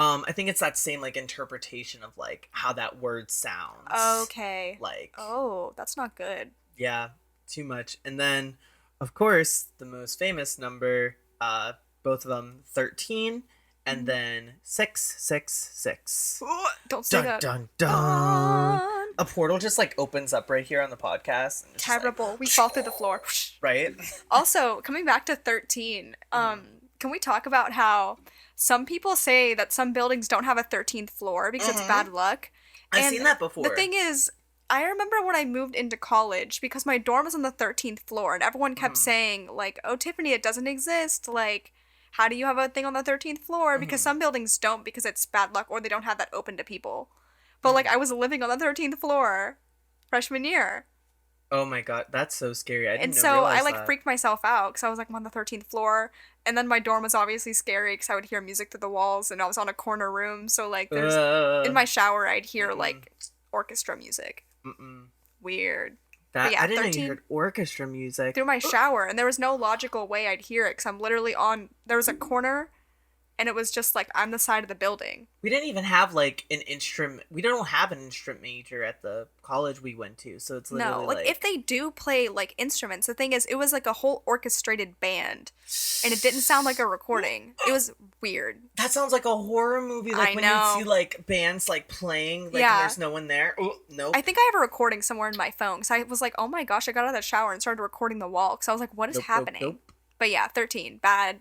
I think it's that same like interpretation of like how that word sounds. Okay. Like. Oh, that's not good. Yeah, too much. And then, of course, the most famous number, both of them 13, and then 666. Don't say that. Dun dun dun. A portal just like opens up right here on the podcast. And terrible. We fall through the floor. Right. Also, coming back to 13, can we talk about how some people say that some buildings don't have a 13th floor because it's bad luck? I've seen that before. The thing is, I remember when I moved into college, because my dorm was on the 13th floor, and everyone kept saying, like, oh, Tiffany, it doesn't exist. Like, how do you have a thing on the 13th floor? Because some buildings don't because it's bad luck, or they don't have that open to people. But, like, I was living on the 13th floor freshman year. Oh my god, that's so scary. I didn't realize that. And so I freaked myself out because I was like, I'm on the 13th floor. And then my dorm was obviously scary because I would hear music through the walls and I was on a corner room. So like in my shower, I'd hear like orchestra music. Weird. That, yeah, I didn't know you heard orchestra music. Through my shower. And there was no logical way I'd hear it because I'm literally there was a corner and it was just like on the side of the building. We didn't even have like an instrument. We don't have an instrument major at the college we went to, so it's literally like if they do play like instruments, the thing is, it was like a whole orchestrated band, and it didn't sound like a recording. It was weird. That sounds like a horror movie. Like when you see like bands like playing, like and there's no one there. Oh, nope. I think I have a recording somewhere in my phone because I was like, oh my gosh, I got out of the shower and started recording the wall because I was like, what is happening? Nope. But yeah, 13. Bad.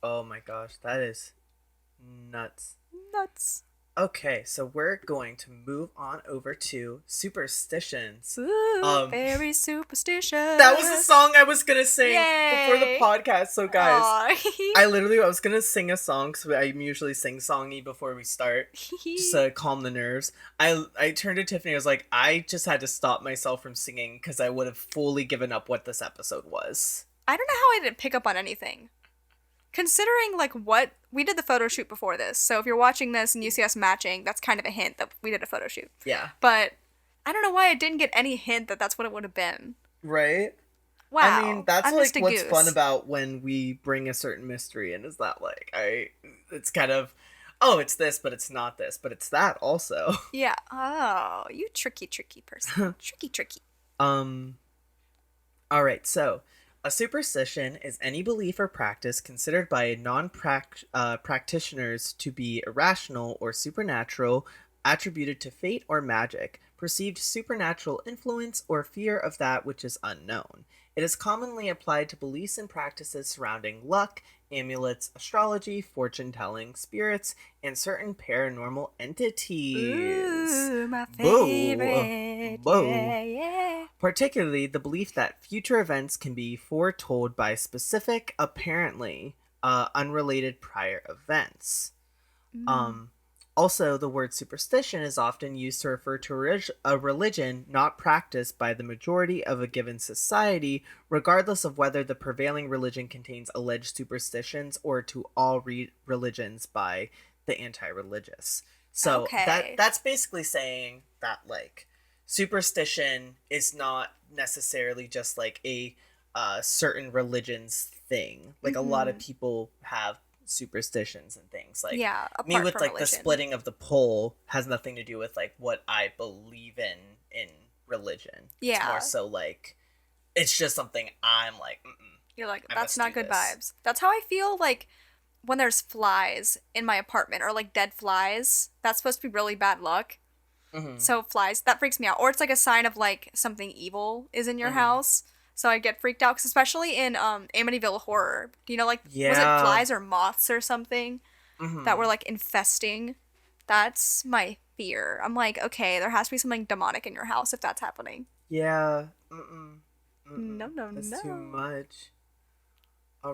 Oh my gosh, that is nuts. Okay, so we're going to move on over to Superstitions. Ooh, very superstitious. That was the song I was gonna sing before the Yay. podcast. So guys, I was gonna sing a song, so I usually sing songy before we start, just to calm the nerves. I turned to Tiffany, I was like, I just had to stop myself from singing because I would have fully given up what this episode was. I don't know how I didn't pick up on anything. Considering, like, what... We did the photo shoot before this, so if you're watching this and you see us matching, that's kind of a hint that we did a photo shoot. Yeah. But I don't know why I didn't get any hint that that's what it would have been. Right? Wow. I mean, that's, I'm like, what's fun about when we bring a certain mystery in, is that, like, it's kind of, oh, it's this, but it's not this, but it's that also. Yeah. Oh, you tricky person. tricky. Alright, so... A superstition is any belief or practice considered by non-practitioners to be irrational or supernatural, attributed to fate or magic, perceived supernatural influence, or fear of that which is unknown. It is commonly applied to beliefs and practices surrounding luck, amulets, astrology, fortune-telling, spirits, and certain paranormal entities. Ooh, my favorite. Whoa. Yeah. Particularly the belief that future events can be foretold by specific, apparently unrelated prior events. Also, the word superstition is often used to refer to a religion not practiced by the majority of a given society, regardless of whether the prevailing religion contains alleged superstitions, or to all religions by the anti-religious. So that's basically saying that, like, superstition is not necessarily just, like, a certain religion's thing. Like, a lot of people have superstitions and things, like, me with, like, religion. The splitting of the pole has nothing to do with, like, what I believe in religion. It's more so, like, it's just something I'm like, you're like, that's not good vibes. That's how I feel, like, when there's flies in my apartment, or, like, dead flies. That's supposed to be really bad luck. So flies, that freaks me out. Or it's like a sign of, like, something evil is in your house. So I get freaked out, because especially in Amityville Horror, you know, like, was it flies or moths or something that were, like, infesting? That's my fear. I'm like, okay, there has to be something demonic in your house if that's happening. Yeah. No. That's too much.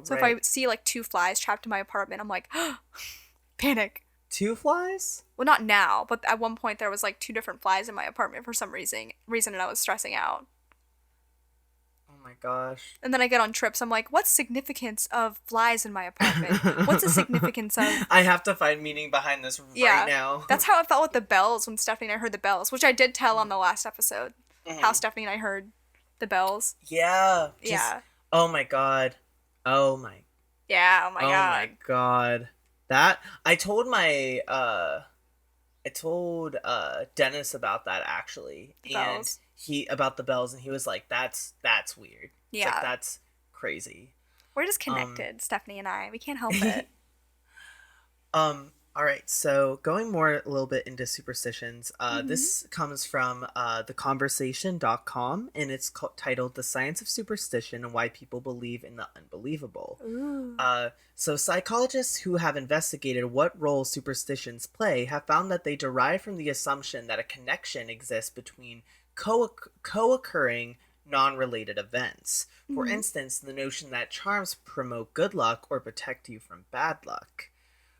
So if I see, like, 2 flies trapped in my apartment, I'm like, panic. 2 flies? Well, not now, but at one point there was, like, 2 different flies in my apartment for some reason, and I was stressing out. Oh my gosh. And then I get on trips. I'm like, what's significance of flies in my apartment? What's the significance of... I have to find meaning behind this right now. That's how it felt with the bells when Stephanie and I heard the bells, which I did tell on the last episode. How Stephanie and I heard the bells. Yeah. Oh my god. Oh my... Yeah, oh my god. Oh my god. That... I told Dennis about that, actually. Bells. About the bells, and he was like, that's weird. Yeah. Like, that's crazy. We're just connected, Stephanie and I. We can't help it. Alright, so going a little bit into superstitions, this comes from theconversation.com, and it's titled The Science of Superstition and Why People Believe in the Unbelievable. Ooh. So psychologists who have investigated what role superstitions play have found that they derive from the assumption that a connection exists between co-occurring non-related events. For instance, the notion that charms promote good luck or protect you from bad luck.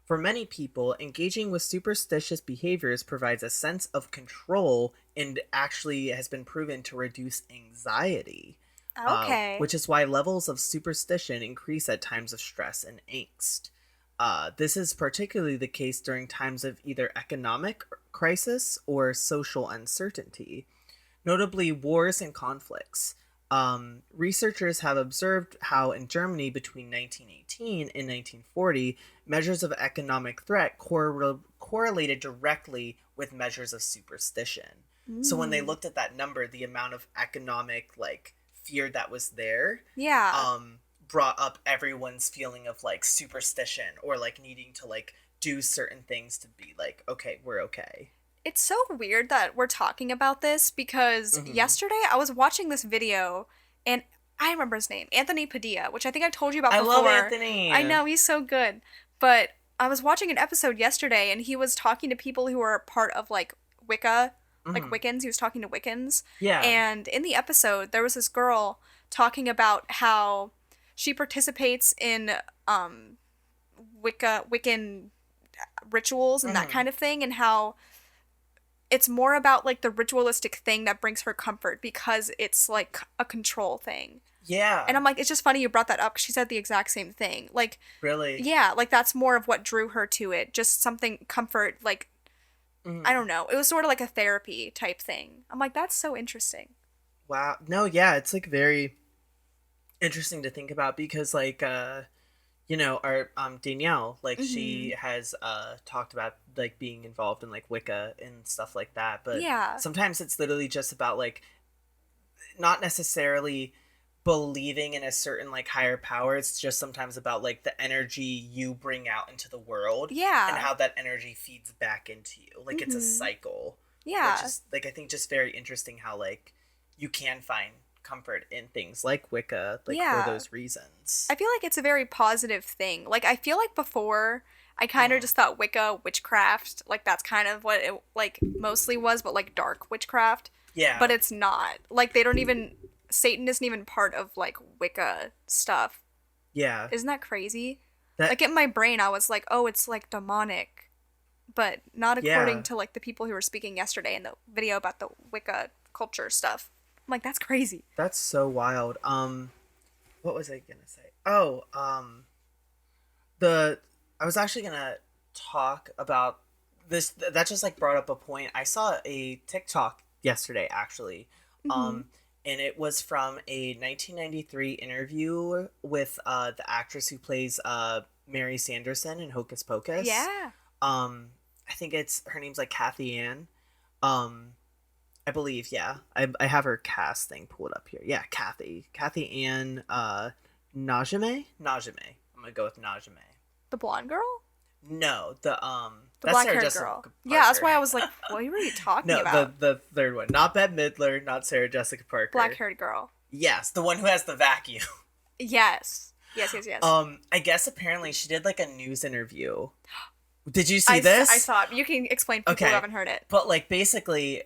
For many people, engaging with superstitious behaviors provides a sense of control and actually has been proven to reduce anxiety. Okay. Which is why levels of superstition increase at times of stress and angst. This is particularly the case during times of either economic crisis or social uncertainty, notably wars and conflicts. Researchers have observed how in Germany between 1918 and 1940, measures of economic threat correlated directly with measures of superstition. So when they looked at that number, the amount of economic, like, fear that was there, brought up everyone's feeling of, like, superstition, or, like, needing to, like, do certain things to be like, okay, we're okay. It's so weird that we're talking about this, because yesterday I was watching this video, and I remember his name, Anthony Padilla, which I think I told you about before. I love Anthony. I know, he's so good. But I was watching an episode yesterday, and he was talking to people who are part of like Wicca, like Mm-hmm. Wiccans. He was talking to Wiccans, Yeah. and in the episode, there was this girl talking about how she participates in um Wiccan rituals and that Mm-hmm. kind of thing, and how it's more about like the ritualistic thing that brings her comfort because it's like a control thing. Yeah. And I'm like, it's just funny you brought that up 'cause she said the exact same thing. Like, Really. yeah, like that's more of what drew her to it. Just something comfort, like, I Mm-hmm. don't know. It was sort of like a therapy type thing. I'm like, that's so interesting. Wow. No, yeah, it's like very interesting to think about because like our Danielle, like Mm-hmm. she has talked about like being involved in like Wicca and stuff like that, but Yeah. sometimes it's literally just about like not necessarily believing in a certain like higher power. It's just sometimes about like the energy you bring out into the world and Yeah. how that energy feeds back into you. Like it's a Mm-hmm. cycle, which Yeah. is like I think just very interesting how like you can find comfort in things like Wicca like for Yeah. those reasons. I feel like it's a very positive thing. Like, I feel like before, I kind of Hmm. just thought Wicca, witchcraft, like, that's kind of what it, like, mostly was, but, like, dark witchcraft. But Yeah. it's not. Like, they don't even, Satan isn't even part of, like, Wicca stuff. Yeah. Isn't that crazy? That Like, in my brain, I was like, oh, it's, like, demonic. But not according yeah. to, like, the people who were speaking yesterday in the video about the Wicca culture stuff. I'm like, that's crazy. That's so wild. What was I gonna say? Oh, the I was actually gonna talk about this. That just like brought up a point. I saw a TikTok yesterday, actually, Mm-hmm. and it was from a 1993 interview with the actress who plays Mary Sanderson in Hocus Pocus. Yeah. I think it's her name's like Kathy Ann. Um, I believe, yeah. I have her cast thing pulled up here. Yeah, Kathy Ann Najime? Najime. I'm gonna go with Najime. The blonde girl? No, The that's black Sarah haired Jessica girl. Yeah, that's Parker. why I was like, what were you talking No, about? the third one. Not Bette Midler, not Sarah Jessica Black Parker. haired girl. Yes, the one who has the vacuum. Yes. Yes, yes, yes. I guess apparently she did like a news interview. Did you I, see I this? saw it. You can explain to people who Okay. haven't heard it. But like basically,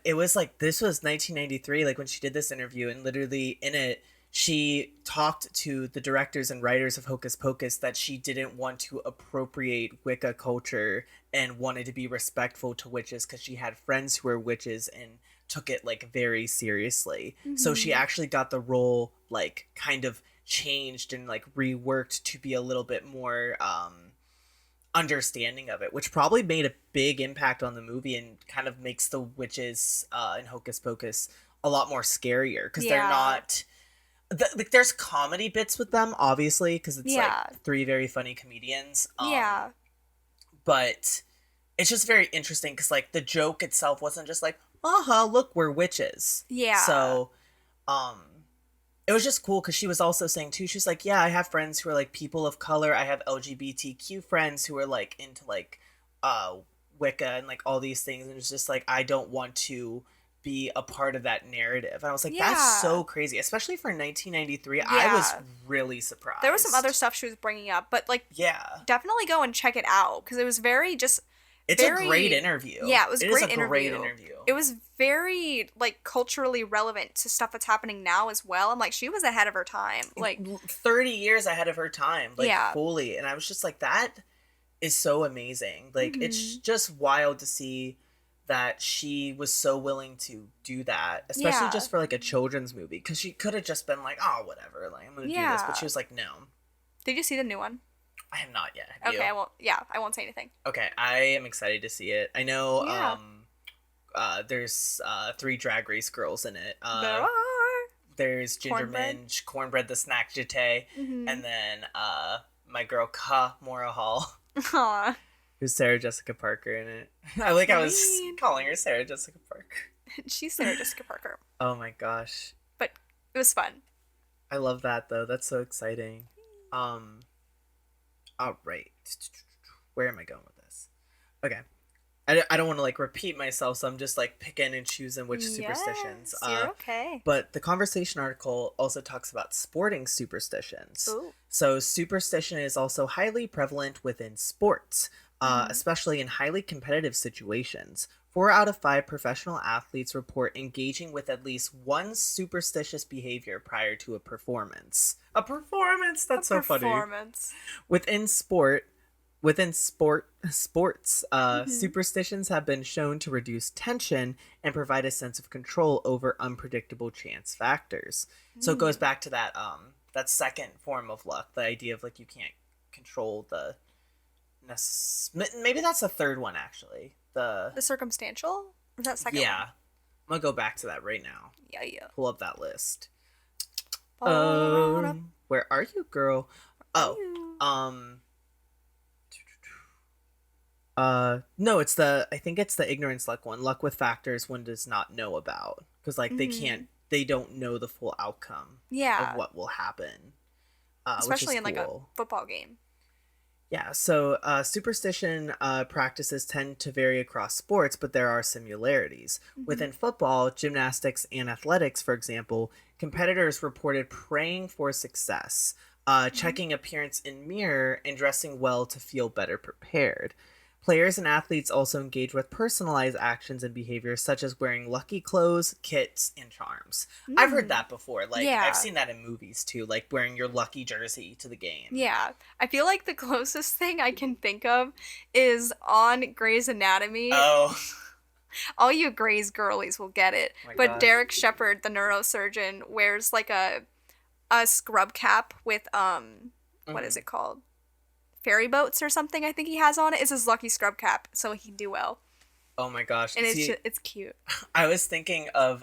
it was like this was 1993, like when she did this interview, and literally in it, she talked to the directors and writers of Hocus Pocus that she didn't want to appropriate Wicca culture and wanted to be respectful to witches because she had friends who were witches and took it like very seriously. So she Mm-hmm. actually got the role like kind of changed and like reworked to be a little bit more understanding of it, which probably made a big impact on the movie and kind of makes the witches in Hocus Pocus a lot more scarier because they're Yeah. not. Like, there's comedy bits with them, obviously, because it's like Yeah. three very funny comedians. Yeah. But it's just very interesting because like the joke itself wasn't just like, "Aha, look, we're witches." Yeah. So, um, it was just cool because she was also saying too, she's like, yeah, I have friends who are like people of color. I have LGBTQ friends who are like into like uh Wicca and like all these things, and it's just like I don't want to be a part of that narrative. And I was like, that's Yeah. so crazy, especially for 1993. I was Yeah. really There was some other surprised. stuff she was bringing up, but like Yeah, definitely go and check it out because it was very just it's a great very interview. yeah, it was a It is a great great interview. interview. It was very like culturally relevant to stuff that's happening now as well. I'm like she was ahead of her time. Like 30 years ahead of her time, like yeah. fully. And I was just like, that is so amazing. Like, it's Mhm. just wild to see that she was so willing to do that, especially Yeah. just for like a children's movie. Because she could have just been like, oh, whatever, like, I'm gonna do this. But she Yeah. was like, no, Did you see the new one? I have not yet. Have you? Okay, I won't. Yeah, I won't say anything. Okay, I am excited to see it. I know, Yeah, there's three Drag Race girls in it. there are There's Ginger cornbread. Minge, Cornbread the Snack Jete, Mm-hmm. and then my girl Ka Mora Hall, Aw, who's Sarah Jessica Parker in it. I like I was sweet. calling her Sarah Jessica Parker. She's Sarah Jessica Parker, Oh my gosh. but it was fun. I love that though. That's so exciting. Um all right. Where am I going with this? Okay. I don't want to like repeat myself, so I'm just like picking and choosing which superstitions. Yes, you're okay. But the conversation article also talks about sporting superstitions. Ooh. So superstition is also highly prevalent within sports, Mm-hmm. especially in highly competitive situations. 4 out of 5 professional athletes report engaging with at least one superstitious behavior prior to a performance. A performance? That's so funny. Performance. Within sport, sports, Mm-hmm. superstitions have been shown to reduce tension and provide a sense of control over unpredictable chance factors. So it goes Mm. back to that second form of luck, the idea of like you can't control the maybe that's the third one actually. The circumstantial? Or is that second Yeah, one? I'm gonna go back to that right now. Yeah, yeah. Pull up that list. Ba-da. Where are you, girl? Are Oh, you? no, I think it's the ignorance luck one. Luck with factors one does not know about. Because, like, Mm-hmm. they don't know the full outcome of Yeah. what will happen, which is Especially in like a cool. football game. Yeah, so superstition practices tend to vary across sports, but there are similarities. Mm-hmm. Within football, gymnastics, and athletics, for example, competitors reported praying for success, Mm-hmm. checking appearance in mirror, and dressing well to feel better prepared. Players and athletes also engage with personalized actions and behaviors such as wearing lucky clothes, kits, and charms. I've heard Mm. that before. Like, I've Yeah. seen that in movies too, like wearing your lucky jersey to the game. Yeah. I feel like the closest thing I can think of is on Grey's Anatomy. Oh, All you Grey's girlies will get it. my But gosh. Derek Shepard, the neurosurgeon, wears like a scrub cap with what is Mhm. it called? Ferry boats or something I think he has on it. It's his lucky scrub cap, so he can do well. Oh my gosh. And See, it's cute. I was thinking of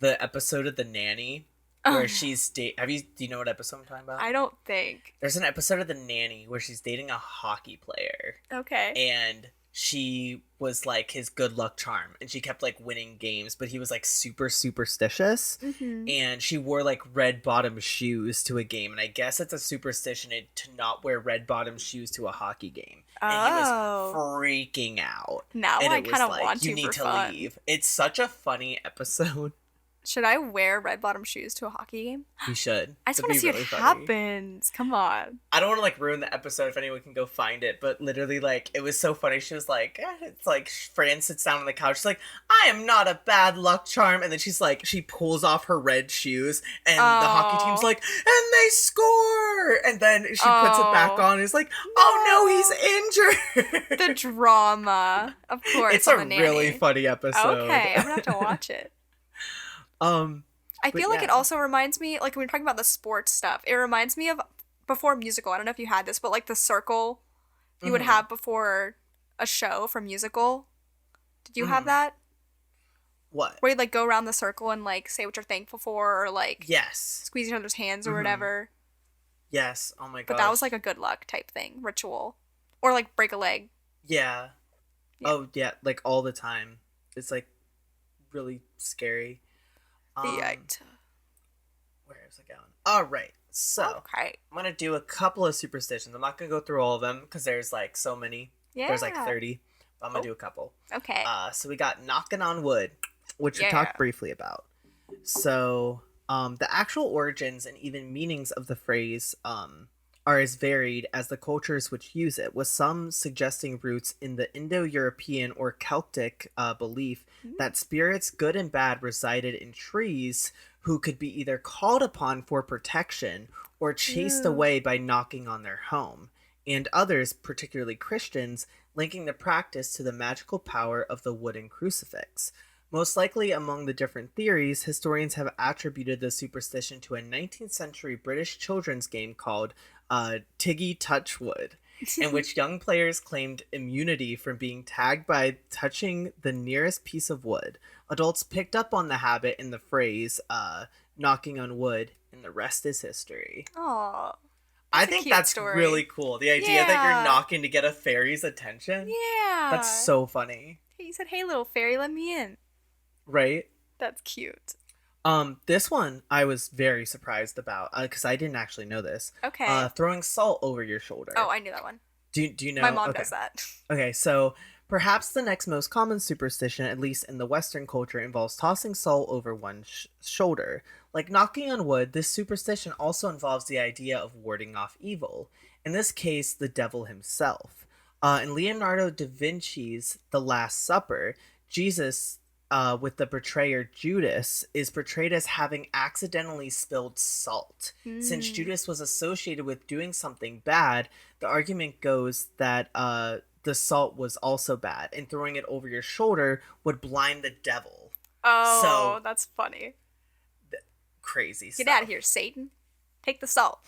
the episode of The Nanny Oh where no. do you know what episode I'm talking about? I don't think. There's an episode of The Nanny where she's dating a hockey player Okay. and she was like his good luck charm and she kept like winning games, but he was like super superstitious Mhm. and she wore like red bottom shoes to a game, and I guess it's a superstition to not wear red bottom shoes to a hockey game, and he was Oh. freaking out. Now And I it was kind of like, want you to need for to fun. leave. It's such a funny episode. Should I wear red bottom shoes to a hockey game? You should. I just It'd want to be see really what funny. happens. Come on. I don't want to like ruin the episode if anyone can go find it, but literally like it was so funny. She was like, it's like Fran sits down on the couch. She's like, I am not a bad luck charm, and then she's like, she pulls off her red shoes, and the hockey team's Oh. like, and they score, and then she puts it back Oh. on. And is like, oh no, he's injured. The drama, of course. It's on a the Nanny. really funny episode. Okay, I'm gonna have to watch it. um, I but feel like it yeah. also reminds me, like when we're talking about the sports stuff, it reminds me of before musical. I don't know if you had this, but like the circle you would Mhm. have before a show for musical. Did you have Mhm. that? What? Where you'd like go around the circle and like say what you're thankful for, or like Yes. squeeze each other's hands or Mhm. whatever. Yes. Oh my gosh. But that was like a good luck type thing, ritual, or like break a leg. Yeah. Yeah. Oh yeah, like all the time. It's like really scary. Yikes. Where is it going? All right. So Okay. I'm gonna do a couple of superstitions. I'm not gonna go through all of them because there's like so many. Yeah. There's like 30. But I'm gonna Oh. do a couple. Okay. So we got knocking on wood, which we Yeah. talked briefly about. So the actual origins and even meanings of the phrase are as varied as the cultures which use it, with some suggesting roots in the Indo-European or Celtic belief that spirits, good and bad, resided in trees who could be either called upon for protection or chased Ew. away by knocking on their home, and others, particularly Christians, linking the practice to the magical power of the wooden crucifix. Most likely among the different theories, historians have attributed the superstition to a 19th century British children's game called Tiggy Touchwood, in which young players claimed immunity from being tagged by touching the nearest piece of wood. Adults picked up on the habit in the phrase knocking on wood, and the rest is history. Aw. I a think cute that's story. really cool. The idea that Yeah. you're knocking to get a fairy's attention. Yeah. That's so funny. He said, "Hey, little fairy, let me in." Right? That's cute. This one I was very surprised about because I didn't actually know this. Okay. Throwing salt over your shoulder. Oh, I knew that one. Do you know? My mom Okay. does that. Okay, so Perhaps the next most common superstition, at least in the Western culture, involves tossing salt over one's shoulder. Like knocking on wood, this superstition also involves the idea of warding off evil. In this case, the devil himself. In Leonardo da Vinci's The Last Supper, Jesus, with the betrayer Judas, is portrayed as having accidentally spilled salt. Since Mm. Judas was associated with doing something bad, the argument goes that the salt was also bad, and throwing it over your shoulder would blind the devil. Oh, So, that's funny. crazy Get stuff. out of here, Satan. Take the salt.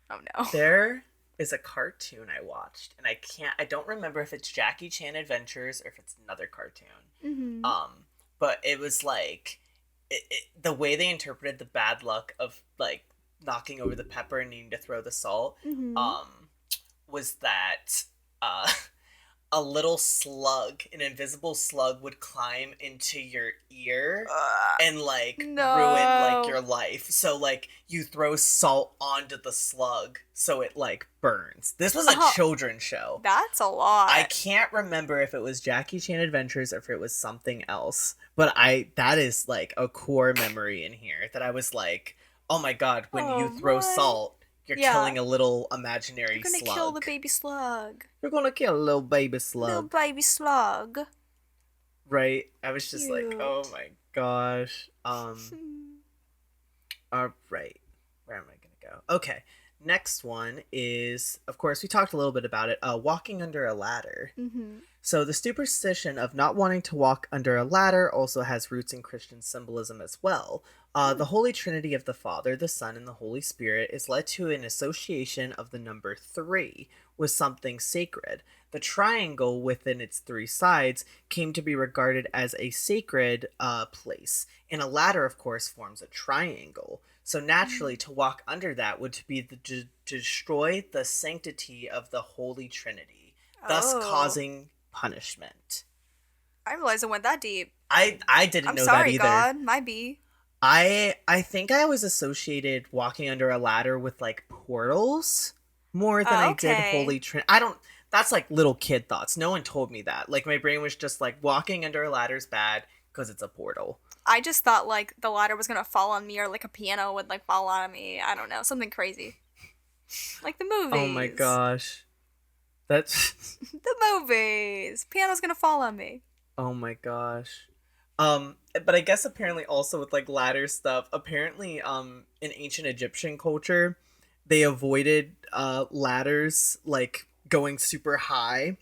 Oh no. There is a cartoon I watched, and I don't remember if it's Jackie Chan Adventures or if it's another cartoon. Mm-hmm. But it was like, the way they interpreted the bad luck of, like, knocking over the pepper and needing to throw the salt, Mm-hmm. Was that, a little slug, an invisible slug, would climb into your ear and ruin like your life. So like you throw salt onto the slug so it like burns. This was a children's show. That's a lot. I can't remember if it was Jackie Chan Adventures or if it was something else. But that is like a core memory in here that I was like, oh my god, when you throw salt, you're killing a little imaginary slug. You're gonna kill the baby slug. You're gonna kill a little baby slug. Little baby slug. Right? I was just like, oh my gosh. Alright. Where am I gonna go? Okay. Next one is, of course, we talked a little bit about it, walking under a ladder. Mm-hmm. So the superstition of not wanting to walk under a ladder also has roots in Christian symbolism as well. The Holy Trinity of the Father, the Son, and the Holy Spirit is led to an association of the number 3 with something sacred. The triangle within its 3 sides came to be regarded as a sacred place, and a ladder, of course, forms a triangle. So naturally, to walk under that would be to destroy the sanctity of the Holy Trinity, thus causing punishment. I realized it went that deep. I didn't know sorry, that either. God. My B. I think I was associated walking under a ladder with like portals more than I did Holy Trinity. That's like little kid thoughts. No one told me that. Like my brain was just like walking under a ladder is bad because it's a portal. I just thought like the ladder was gonna fall on me or like a piano would like fall on me. I don't know, something crazy. Like the movies. Oh my gosh. That's the movies. Piano's gonna fall on me. Oh my gosh. But I guess apparently also with like ladder stuff, apparently in ancient Egyptian culture, they avoided ladders like going super high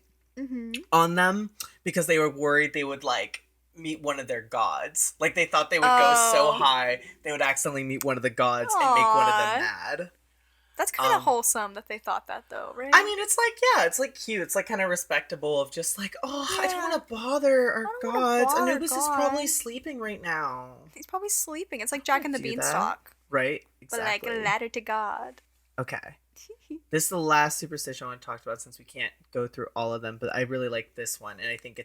on them because they were worried they would like meet one of their gods. Like they thought they would go so high they would accidentally meet one of the gods and make one of them mad. That's kind of wholesome that they thought that though, right? I mean, it's like, yeah, it's like cute. It's like kind of respectable of just like, I don't want to bother our gods. Anubis is probably sleeping right now. He's probably sleeping. It's like Jack and the Beanstalk. Right? Exactly. But like a ladder to God. Okay. This is the last superstition I want to talk about since we can't go through all of them, but I really like this one, and I think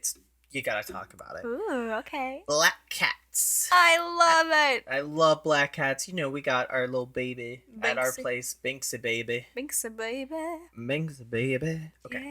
you gotta talk about it. Ooh, okay. Black cats. I love it. I love black cats. You know, we got our little baby at our place, Binksy baby. Binksy baby. Binksy baby. Okay.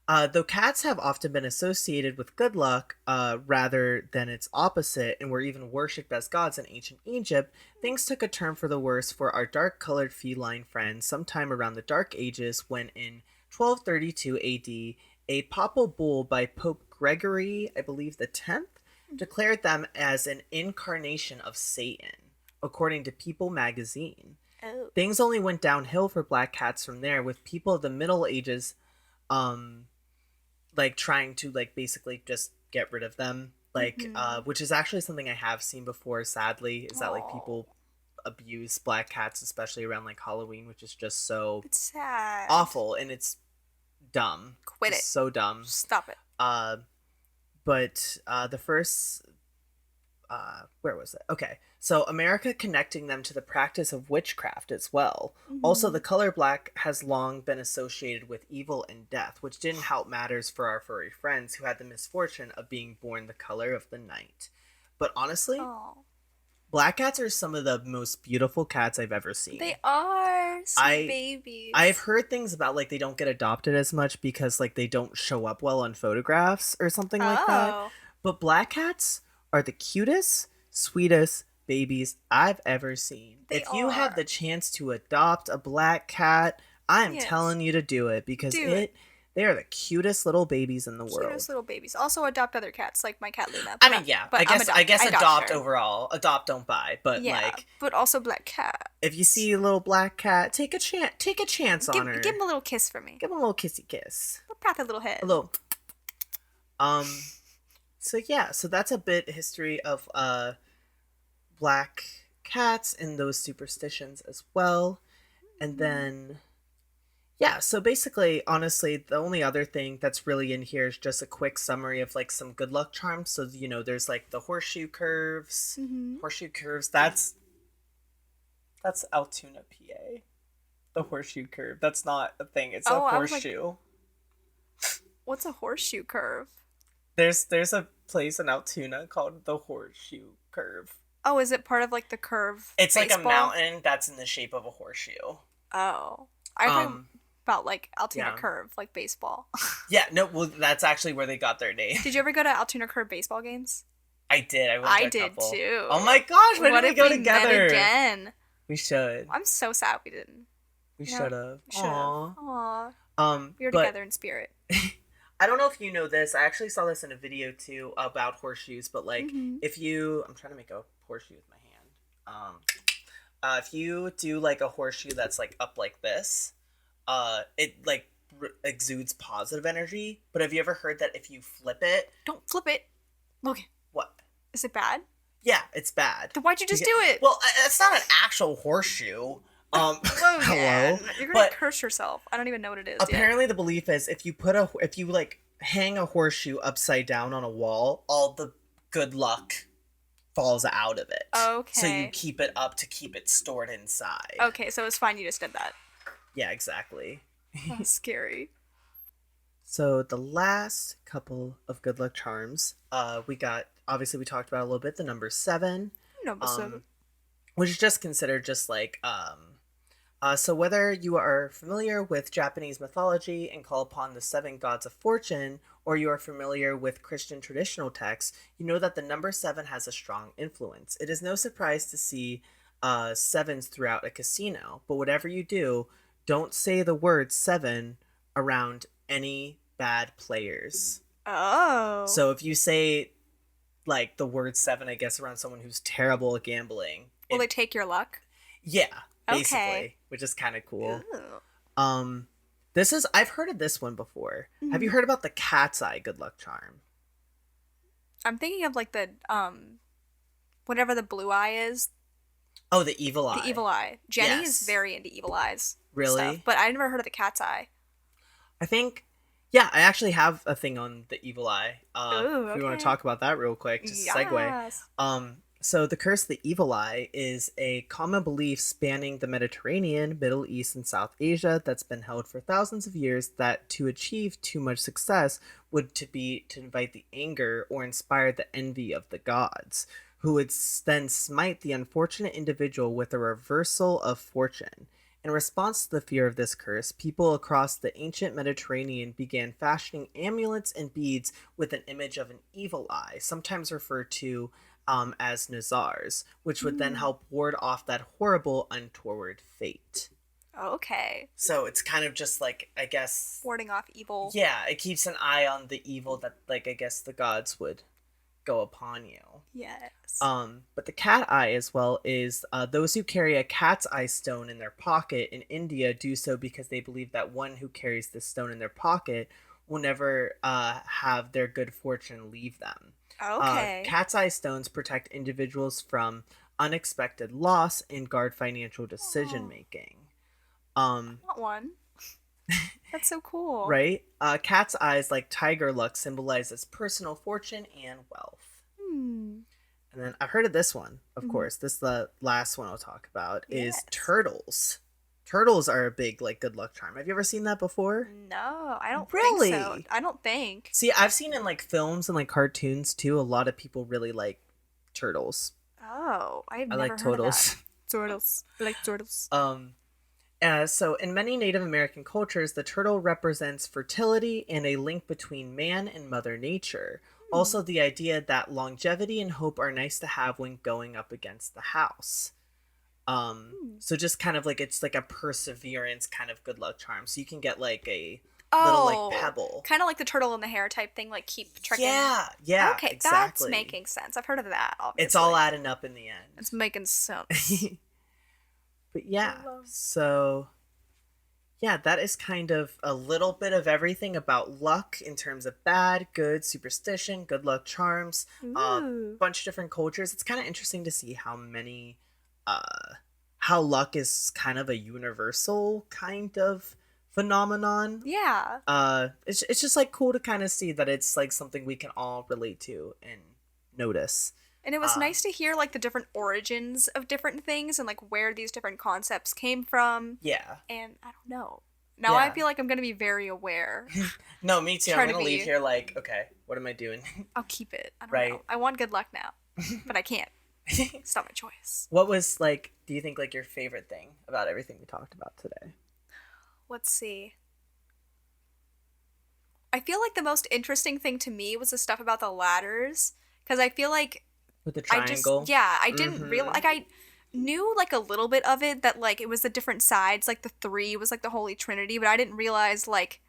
Yeah. Though cats have often been associated with good luck rather than its opposite and were even worshipped as gods in ancient Egypt, things took a turn for the worse for our dark-colored feline friends sometime around the Dark Ages when in 1232 AD, a papal bull by Pope Gregory, I believe the 10th, declared them as an incarnation of Satan, according to People magazine. Oh. Things only went downhill for black cats from there, with people of the Middle Ages like trying to like basically just get rid of them, like which is actually something I have seen before, sadly, is that like people abuse black cats, especially around like Halloween, which is just so It's sad. awful, and it's dumb. Quit Just it. so dumb. Stop it. But the first where was it? Okay. So America connecting them to the practice of witchcraft as well. Also, the color black has long been associated with evil and death, which didn't help matters for our furry friends who had the misfortune of being born the color of the night. But honestly, Black cats are some of the most beautiful cats I've ever seen. They are sweet babies. I've heard things about like they don't get adopted as much because like they don't show up well on photographs or something like that. But black cats are the cutest, sweetest babies I've ever seen. If you have the chance to adopt a black cat, I'm telling you to do it because they are the cutest little babies in the world. Cutest little babies. Also adopt other cats, like my cat Luna. I mean, yeah. I guess adopt overall. Adopt, don't buy. But like, but also black cat. If you see a little black cat, take a chance on her. Give him a little kiss for me. Give him a little kissy kiss. Pat a little head. A little. So yeah, so that's a bit history of black cats and those superstitions as well, and then. Yeah, so basically, honestly, the only other thing that's really in here is just a quick summary of, like, some good luck charms. So, you know, there's, like, the horseshoe curves. Mm-hmm. Horseshoe curves, that's Altoona, PA. The horseshoe curve. That's not a thing. It's a horseshoe. What's a horseshoe curve? There's a place in Altoona called the Horseshoe Curve. Oh, is it part of, like, the curve It's baseball? Like a mountain that's in the shape of a horseshoe. Oh. I thought about like Altoona Curve, like baseball. Yeah, no, well, that's actually where they got their name. Did you ever go to Altoona Curve baseball games? I did. I did too. Oh my gosh, why didn't we go together? Met again? We should. I'm so sad we didn't. We should have. Aww. We were together in spirit. I don't know if you know this. I actually saw this in a video too about horseshoes, but like if you, I'm trying to make a horseshoe with my hand. If you do like a horseshoe that's like up like this, it like exudes positive energy. But have you ever heard that if you flip it? Don't flip it. Logan. What? Is it bad? Yeah, it's bad. Then why'd you just do it? Well, it's not an actual horseshoe. Hello. You're gonna curse yourself. I don't even know what it is. Apparently, the belief is if you like hang a horseshoe upside down on a wall, all the good luck falls out of it. Okay. So you keep it up to keep it stored inside. Okay, so it's fine. You just did that. Yeah, exactly. That's scary. So the last couple of good luck charms, we got, obviously we talked about a little bit, the number 7. Number 7. Which is just considered just like, so whether you are familiar with Japanese mythology and call upon the 7 gods of fortune, or you are familiar with Christian traditional texts, you know that the number 7 has a strong influence. It is no surprise to see 7s throughout a casino, but whatever you do, don't say the word 7 around any bad players. Oh. So if you say like the word 7, I guess, around someone who's terrible at gambling, will they take your luck? Yeah, basically, which is kind of cool. Ooh. I've heard of this one before. Mm-hmm. Have you heard about the cat's eye good luck charm? I'm thinking of like the whatever the blue eye is. Oh, the evil eye. The evil eye. Jenny is very into evil eyes. Really? Stuff, but I never heard of the cat's eye. I think, yeah, I actually have a thing on the evil eye. Ooh, if we want to talk about that real quick, just segue. So the curse of the evil eye is a common belief spanning the Mediterranean, Middle East, and South Asia that's been held for thousands of years that to achieve too much success would to invite the anger or inspire the envy of the gods, who would then smite the unfortunate individual with a reversal of fortune. In response to the fear of this curse, people across the ancient Mediterranean began fashioning amulets and beads with an image of an evil eye, sometimes referred to as nazars, which would then help ward off that horrible untoward fate. Okay. So it's kind of just like, I guess, warding off evil. Yeah, it keeps an eye on the evil that, like, I guess the gods would go upon you. Yes. But the cat eye as well is those who carry a cat's eye stone in their pocket in India do so because they believe that one who carries this stone in their pocket will never have their good fortune leave them. Okay. Cat's eye stones protect individuals from unexpected loss and guard financial decision making. I want one. That's so cool. Right? Cat's eyes, like tiger luck, symbolizes personal fortune and wealth. And then I've heard of this one, of course. This is the last one I'll talk about, is turtles. Turtles are a big, like, good luck charm. Have you ever seen that before? No, I don't really think so. I don't think. See, I've seen in, like, films and, like, cartoons, too, a lot of people really like turtles. Oh, I've I never like heard of that. turtles. Turtles. I like turtles. So in many Native American cultures, the turtle represents fertility and a link between man and Mother Nature. Hmm. Also, the idea that longevity and hope are nice to have when going up against the house. Hmm. So just kind of like it's like a perseverance kind of good luck charm. So you can get like a little like Oh, pebble. kind of like the turtle in the hair type thing, like keep trekking. Yeah, yeah, Okay, that's exactly. making sense. I've heard of that, It's obviously. all adding up in the It's making end. sense. But yeah, so yeah, that is kind of a little bit of everything about luck in terms of bad, good, superstition, good luck charms, Ooh. bunch of different cultures. It's kind of interesting to see how many, how luck is kind of a universal kind of phenomenon. Yeah. It's just like cool to kind of see that it's like something we can all relate to and notice. And it was nice to hear like the different origins of different things and like where these different concepts came from. Yeah. And I don't know. Now I feel like I'm gonna be very aware. No, me too. Try I'm to gonna be- leave here like, okay, what am I doing? I'll keep it. I don't Right. know. I want good luck now, but I can't. It's not my choice. What was like? Do you think like your favorite thing about everything we talked about today? Let's see. I feel like the most interesting thing to me was the stuff about the ladders, because I feel like With the triangle. I didn't realize, like, I knew like a little bit of it, that like it was the different sides, like the three was like the Holy Trinity, but I didn't realize like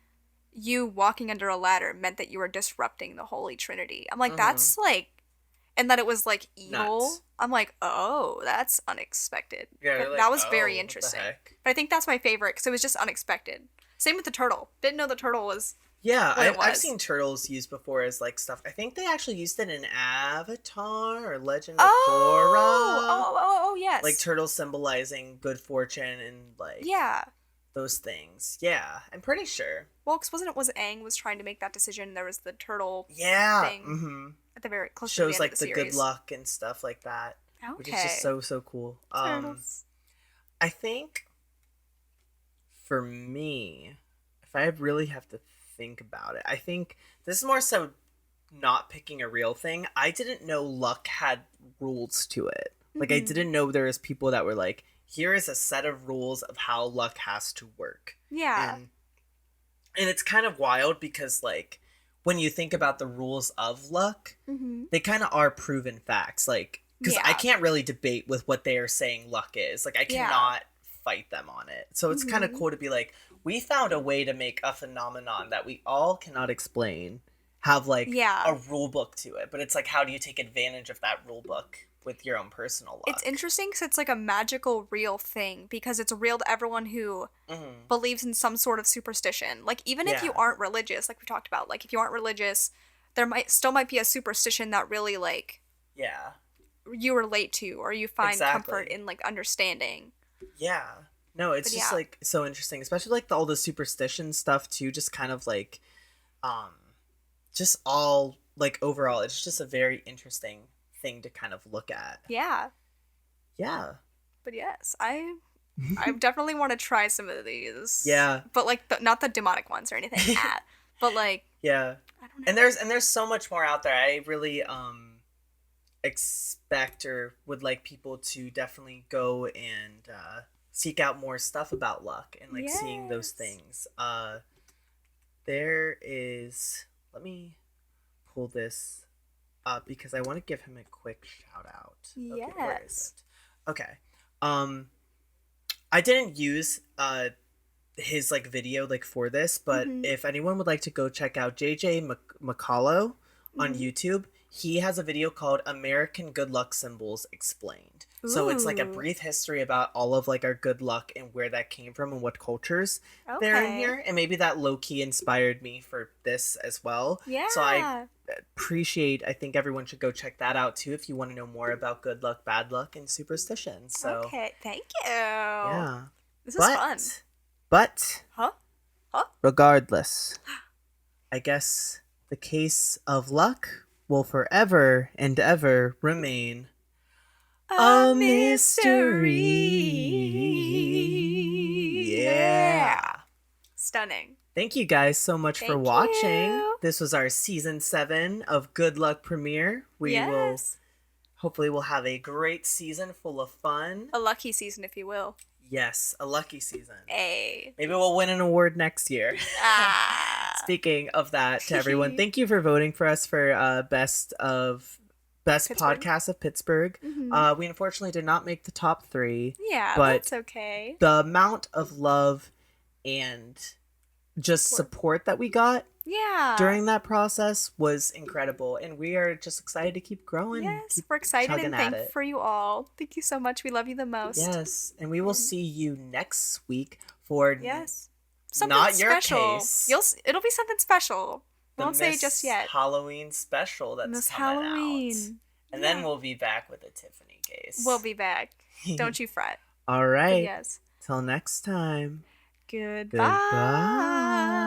you walking under a ladder meant that you were disrupting the Holy Trinity. I'm like, that's like, and that it was like evil. Nuts. I'm like, oh, that's unexpected. Yeah, you're like, that was "Oh, very what the interesting. heck?" But I think that's my favorite because it was just unexpected. Same with the turtle. Didn't know the turtle was. Yeah, What it I've was. seen turtles used before as like stuff. I think they actually used it in Avatar or Legend of Oh, Korra. yes. Like turtles symbolizing good fortune and like Yeah. those things. Yeah, I'm pretty sure. Well, because wasn't it was Aang was trying to make that decision? There was the turtle Yeah. thing Mm-hmm. at the very close to Shows the end like of the the series. good luck and stuff like that. Okay. Which is just so cool. Turtles. I think for me, if I really have to think about it, I think this is more so not picking a real thing. I didn't know luck had rules to it. Like I didn't know there was people that were like, here is a set of rules of how luck has to work. Yeah. And it's kind of wild because like when you think about the rules of luck, they kind of are proven facts. Like because I can't really debate with what they are saying luck is. Like I cannot fight them on it. So it's kind of cool to be like, we found a way to make a phenomenon that we all cannot explain have like a rule book to it. But it's like, how do you take advantage of that rule book with your own personal luck? It's interesting because it's like a magical real thing because it's real to everyone who believes in some sort of superstition. Like even if you aren't religious, like we talked about, like if you aren't religious, there might be a superstition that really like you relate to or you find comfort in like understanding. Yeah. No, it's just like so interesting, especially like all the superstition stuff too, just kind of like just all like overall it's just a very interesting thing to kind of look at. Yeah. But yes, I definitely want to try some of these. Yeah. But like not the demonic ones or anything. But like I don't know. And there's so much more out there. I really expect or would like people to definitely go and seek out more stuff about luck and like seeing those things. There is, let me pull this up because I want to give him a quick shout out. Okay, where is it? Okay. I didn't use his like video like for this, but if anyone would like to go check out JJ McCullough on YouTube, he has a video called American Good Luck Symbols Explained. Ooh. So it's like a brief history about all of like our good luck and where that came from and what cultures they're in here. And maybe that low-key inspired me for this as well. Yeah. So I think everyone should go check that out too if you want to know more about good luck, bad luck, and superstitions. So okay, thank you. Yeah. This is fun. But regardless, I guess the case of luck will forever and ever remain a mystery. Yeah. Stunning. Thank you guys so much for watching. This was our season 7 of Good Luck premiere. We will Hopefully we'll have a great season full of fun. A lucky season, if you will. Yes, a lucky season. Hey. Maybe we'll win an award next year. Speaking of that, to everyone, thank you for voting for us for best podcast of Pittsburgh. Mm-hmm. We unfortunately did not make the top 3. Yeah, but that's okay. The amount of love and just support that we got during that process was incredible, and we are just excited to keep growing. Yes, we're excited and thankful for you all. Thank you so much. We love you the most. Yes, and we will see you next week for something not special. Your case. It'll be something special. Won't say just yet. Halloween special that's coming out. And then we'll be back with a Tiffany case. We'll be back. Don't you fret. All right. Yes. Till next time. Goodbye.